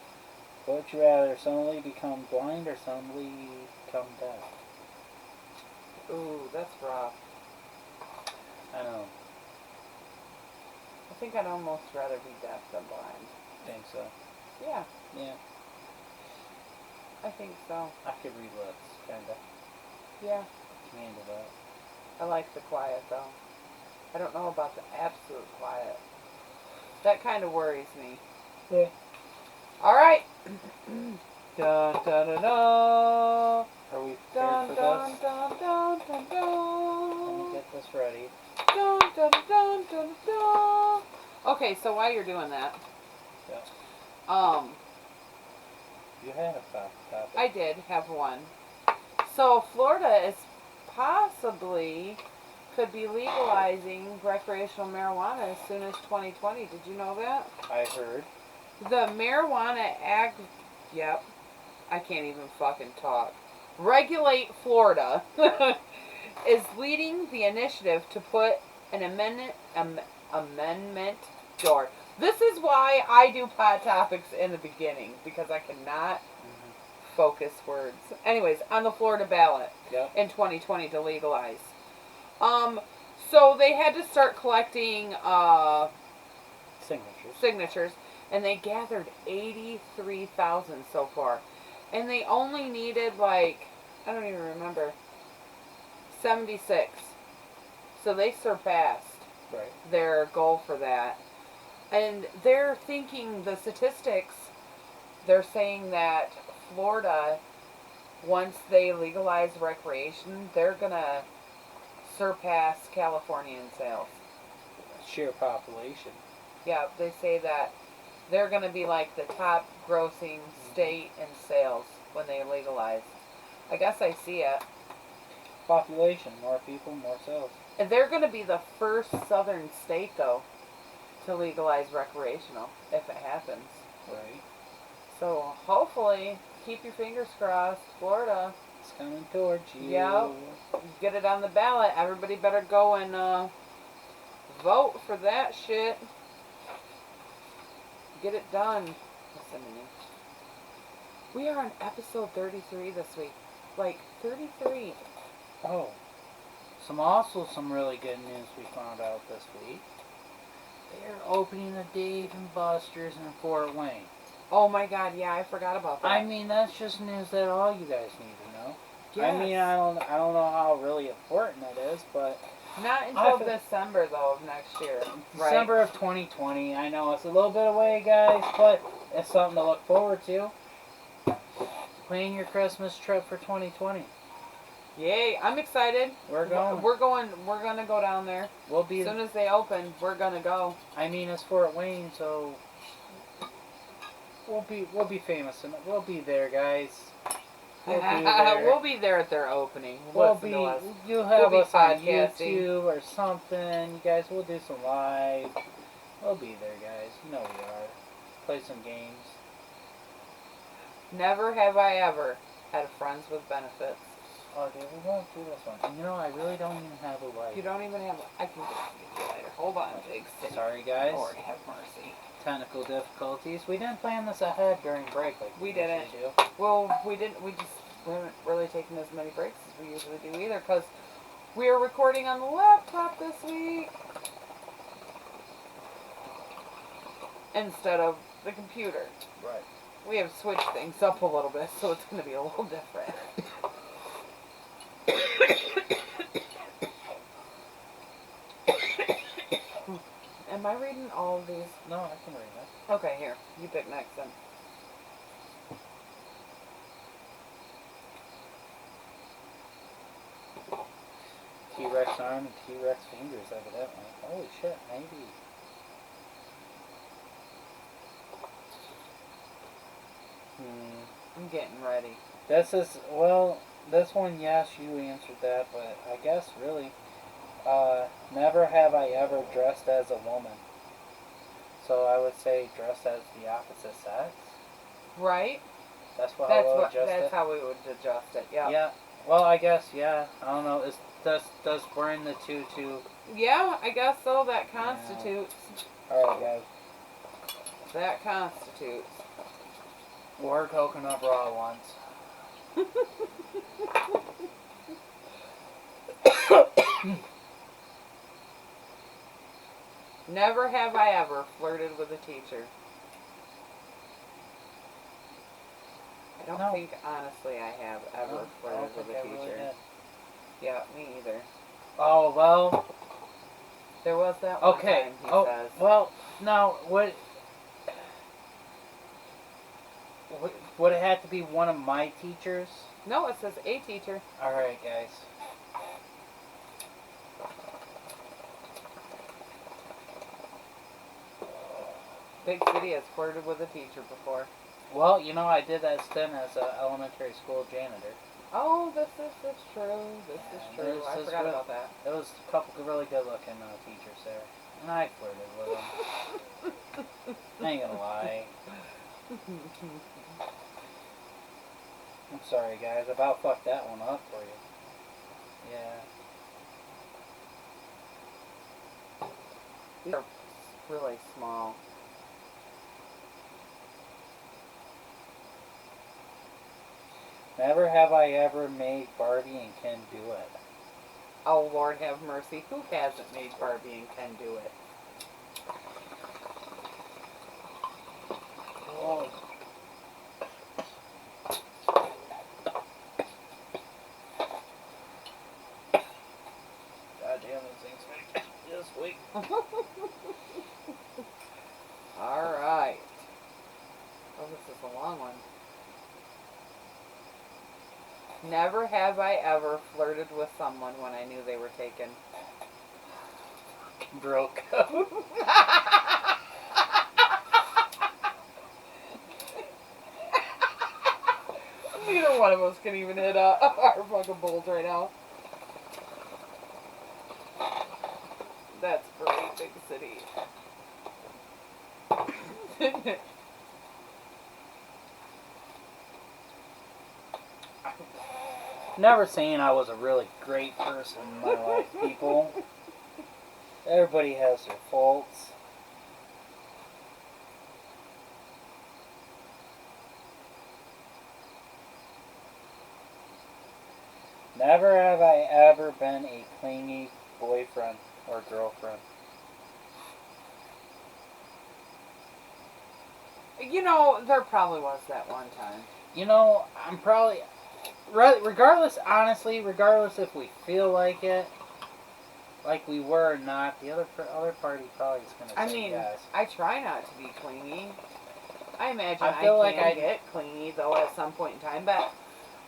Speaker 2: Would you rather suddenly become blind or suddenly become deaf?
Speaker 1: Ooh, that's rough.
Speaker 2: I know.
Speaker 1: I think I'd almost rather be deaf than blind.
Speaker 2: Think so.
Speaker 1: Yeah,
Speaker 2: Yeah.
Speaker 1: I think so.
Speaker 2: I could read lips, kinda.
Speaker 1: Yeah,
Speaker 2: Can handle that.
Speaker 1: I like the quiet though. I don't know about the absolute quiet. That kind of worries me.
Speaker 2: Yeah.
Speaker 1: Alright. Dun dun dun dun.
Speaker 2: Are we
Speaker 1: Dun
Speaker 2: prepared for
Speaker 1: dun
Speaker 2: this?
Speaker 1: dun dun dun
Speaker 2: Let
Speaker 1: dun.
Speaker 2: me get this ready.
Speaker 1: Dun dun dun dun dun. Okay, so while you're doing that,
Speaker 2: Yeah. You had a topic.
Speaker 1: I did have one. So Florida is possibly could be legalizing recreational marijuana as soon as 2020. Did you know that?
Speaker 2: I heard.
Speaker 1: The Marijuana Act, yep, I can't even fucking talk. Regulate Florida is leading the initiative to put an amendment door. This is why I do pod topics in the beginning, because I cannot focus words. Anyways, on the Florida ballot
Speaker 2: Yep.
Speaker 1: in 2020 to legalize. So they had to start collecting signatures, and they gathered 83,000 so far. And they only needed, like, I don't even remember, 76. So they surpassed
Speaker 2: Right.
Speaker 1: their goal for that. And they're thinking the statistics, they're saying that Florida, once they legalize recreation, they're going to surpass California in sales.
Speaker 2: Sheer population.
Speaker 1: Yeah, they say that they're going to be like the top grossing state in sales when they legalize. I guess I see it.
Speaker 2: Population, more people, more sales.
Speaker 1: And they're going to be the first southern state, though, to legalize recreational, if it happens.
Speaker 2: Right.
Speaker 1: So hopefully, keep your fingers crossed, Florida.
Speaker 2: It's coming towards you.
Speaker 1: Yep. Get it on the ballot. Everybody better go and vote for that shit. Get it done. Listen to me. We are on episode 33 this week. Like, 33.
Speaker 2: Oh. Some really good news we found out this week. They're opening the Dave and Buster's in Fort Wayne.
Speaker 1: Oh my god, yeah, I forgot about that.
Speaker 2: I mean, that's just news that all you guys need to know.
Speaker 1: Yes.
Speaker 2: I mean, I don't know how really important it is, but
Speaker 1: Not until December, though, of next year. Right?
Speaker 2: December of 2020. I know it's a little bit away, guys, but it's something to look forward to. Plan your Christmas trip for 2020.
Speaker 1: Yay, I'm excited.
Speaker 2: We're going.
Speaker 1: We're gonna go down there.
Speaker 2: We'll be.
Speaker 1: As soon as they open, we're gonna go.
Speaker 2: I mean, it's Fort Wayne, so we'll be famous, and we'll be there, guys.
Speaker 1: We'll be there. We'll be there at their opening.
Speaker 2: You'll have us on
Speaker 1: podcasting.
Speaker 2: YouTube or something. You guys, we'll do some live. We'll be there, guys. You know we are. Play some games.
Speaker 1: Never have I ever had friends with benefits.
Speaker 2: Oh, dude, we won't do this one. And you know, I really don't even have a light.
Speaker 1: You don't even have. I can get you later. Hold on, big city.
Speaker 2: Sorry, guys.
Speaker 1: Lord have mercy.
Speaker 2: Technical difficulties. We didn't plan this ahead during break like
Speaker 1: We didn't.
Speaker 2: usually do.
Speaker 1: Well, we didn't. We haven't really taken as many breaks as we usually do either, because we are recording on the laptop this week instead of the computer.
Speaker 2: Right.
Speaker 1: We have switched things up a little bit, so it's going to be a little different. Am I reading all of these?
Speaker 2: No, I can read that.
Speaker 1: Okay, here. You pick next then.
Speaker 2: T-Rex arm and T-Rex fingers, evidently. Holy shit, maybe.
Speaker 1: I'm getting ready.
Speaker 2: This one, yes, you answered that, but I guess really, never have I ever dressed as a woman. So I would say dressed as the opposite sex.
Speaker 1: Right?
Speaker 2: That's how I would adjust it.
Speaker 1: That's how we would adjust it. Yeah.
Speaker 2: Yeah. Well, I guess, yeah. I don't know. Does wearing the tutu?
Speaker 1: Yeah, I guess so. That constitutes.
Speaker 2: Yeah. All right, guys.
Speaker 1: That constitutes.
Speaker 2: Or coconut bra once.
Speaker 1: Never have I ever flirted with a teacher. I don't think, honestly, I have ever flirted with a teacher.
Speaker 2: Really
Speaker 1: Yeah, me either.
Speaker 2: Oh, well.
Speaker 1: There was that one
Speaker 2: okay.
Speaker 1: time, he says.
Speaker 2: Well, now, would it have to be one of my teachers?
Speaker 1: No, it says a teacher.
Speaker 2: Alright, guys.
Speaker 1: Big City has flirted with a teacher before.
Speaker 2: Well, you know, I did that stint as an elementary school janitor.
Speaker 1: Oh, this is true. This is true. I forgot about that.
Speaker 2: There was a couple of really good-looking teachers there, and I flirted with them. I ain't gonna lie. I'm sorry, guys. I about fucked that one up for you. Yeah.
Speaker 1: These are really small.
Speaker 2: Never have I ever made Barbie and Ken do it.
Speaker 1: Oh, Lord have mercy. Who hasn't made Barbie and Ken do it?
Speaker 2: Oh. God damn, those things make this week.
Speaker 1: Alright. Oh, this is a long one. Never have I ever flirted with someone when I knew they were taken.
Speaker 2: Bro code.
Speaker 1: Neither one of us can even hit our fucking bowls right now. That's great, big city.
Speaker 2: Never saying I was a really great person in my life, people. Everybody has their faults. Never have I ever been a clingy boyfriend or girlfriend.
Speaker 1: You know, there probably was that one time.
Speaker 2: You know, I'm probably, regardless, honestly, regardless if we feel like it, like we were or not, the other party probably is going to say yes.
Speaker 1: I try not to be clingy. I imagine
Speaker 2: I feel like I
Speaker 1: get clingy, though, at some point in time, but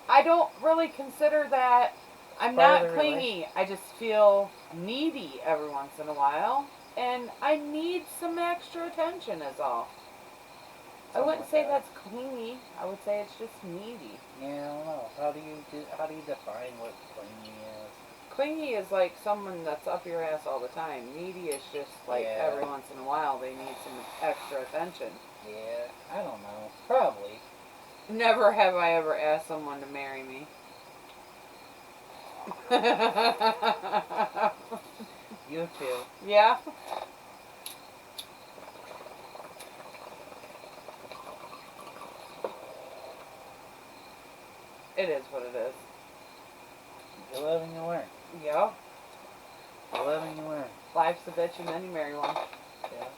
Speaker 1: I don't really consider that. I'm not clingy. I just feel needy every once in a while, and I need some extra attention is all. I wouldn't say that's clingy. I would say it's just needy.
Speaker 2: Yeah, I don't know. How do you define what clingy is?
Speaker 1: Clingy is like someone that's up your ass all the time. Needy is just like every once in a while they need some extra attention.
Speaker 2: Yeah, I don't know. Probably.
Speaker 1: Never have I ever asked someone to marry me.
Speaker 2: You too.
Speaker 1: Yeah? It is what it is.
Speaker 2: You live and you learn.
Speaker 1: Yeah.
Speaker 2: You live and you learn.
Speaker 1: Life's a bitch and then you marry one.
Speaker 2: Yeah.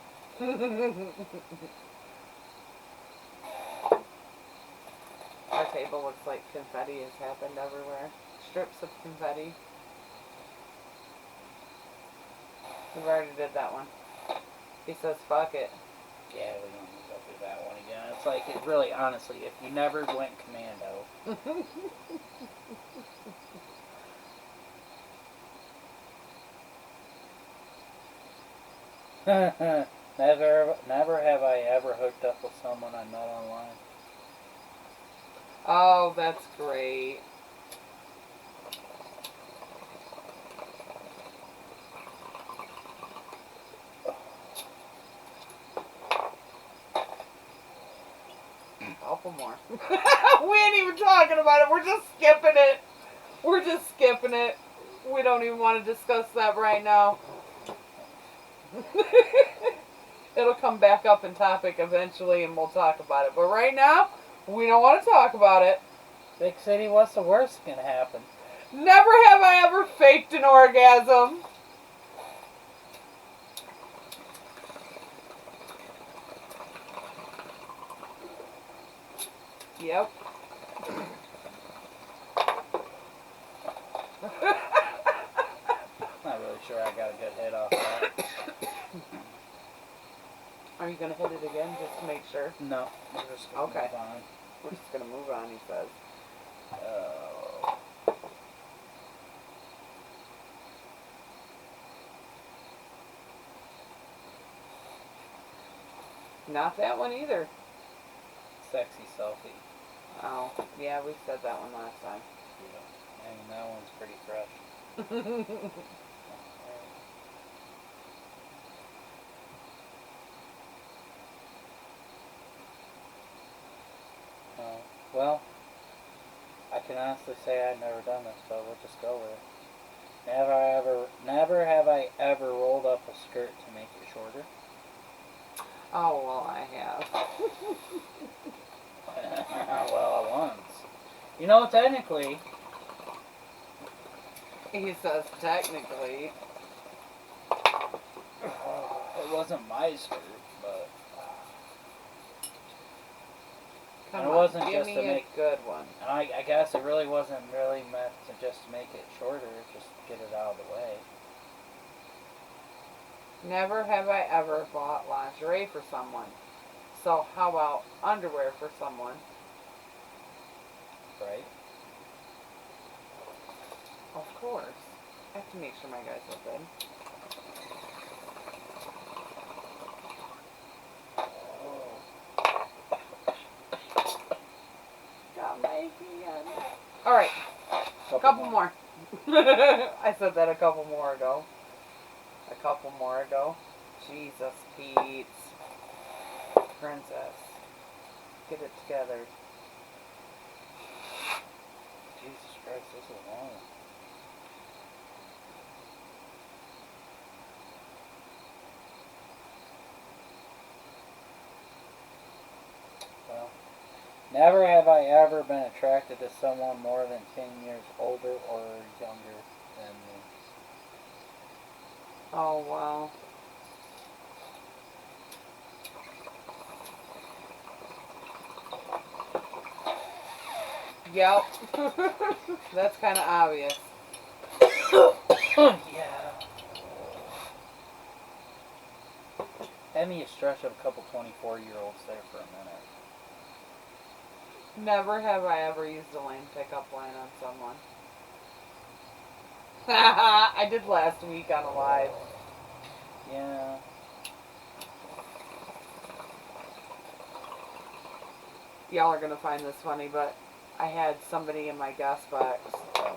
Speaker 1: Our table looks like confetti has happened everywhere. Strips of confetti. We've already did that one. He says, fuck it.
Speaker 2: Yeah, we don't need to go through that one again. It's like, it really, honestly, if you never went commando. Never have I ever hooked up with someone I met online.
Speaker 1: Oh, that's great. Couple more. We ain't even talking about it. We're just skipping it. We're just skipping it. We don't even want to discuss that right now. It'll come back up in topic eventually and we'll talk about it. But right now, we don't want to talk about it.
Speaker 2: Big City, what's the worst that can happen?
Speaker 1: Never have I ever faked an orgasm. Yep.
Speaker 2: Not really sure I got a good hit off that.
Speaker 1: Are you going to hit it again just to make sure?
Speaker 2: No. We're just going to move on.
Speaker 1: We're just going to move on, he says. Not that one either.
Speaker 2: Sexy selfie.
Speaker 1: Oh, yeah, we said that one last time.
Speaker 2: Yeah. And that one's pretty fresh. Well, I can honestly say I've never done this, but we'll just go with it. Never have I ever rolled up a skirt to make it shorter.
Speaker 1: Oh, well, I have.
Speaker 2: Well, once. You know, technically.
Speaker 1: He says technically.
Speaker 2: It wasn't my skirt, but.
Speaker 1: Come
Speaker 2: it
Speaker 1: on,
Speaker 2: wasn't
Speaker 1: give
Speaker 2: just
Speaker 1: me
Speaker 2: to
Speaker 1: a
Speaker 2: make.
Speaker 1: good one.
Speaker 2: I guess it really wasn't really meant to just make it shorter, just get it out of the way.
Speaker 1: Never have I ever bought lingerie for someone. So how about underwear for someone?
Speaker 2: Right?
Speaker 1: Of course. I have to make sure my guys look good. Got my hand. Alright, a couple more. I said that a couple more ago. Jesus, Pete. Princess. Get it together.
Speaker 2: Jesus Christ, this is long. Well, never have I ever been attracted to someone more than 10 years older or younger than me.
Speaker 1: Oh, wow. Yep. That's kind of obvious.
Speaker 2: Yeah. Had me a stretch of a couple 24-year-olds there for a minute.
Speaker 1: Never have I ever used a lame pickup line on someone. I did last week on a live.
Speaker 2: Yeah.
Speaker 1: Y'all are going to find this funny, but I had somebody in my guest box,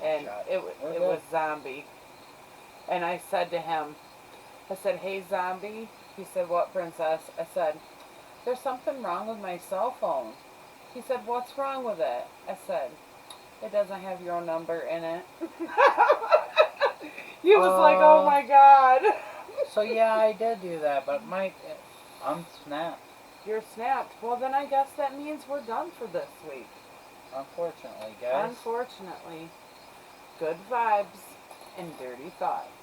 Speaker 1: and it was Zombie. And I said to him, I said, "Hey, Zombie." He said, "What, Princess?" I said, "There's something wrong with my cell phone." He said, "What's wrong with it?" I said, "It doesn't have your number in it." He was like, "Oh my God."
Speaker 2: So yeah, I did do that, but I'm snapped.
Speaker 1: You're snapped. Well, then I guess that means we're done for this week.
Speaker 2: Unfortunately, guys.
Speaker 1: Unfortunately. Good vibes and dirty thoughts.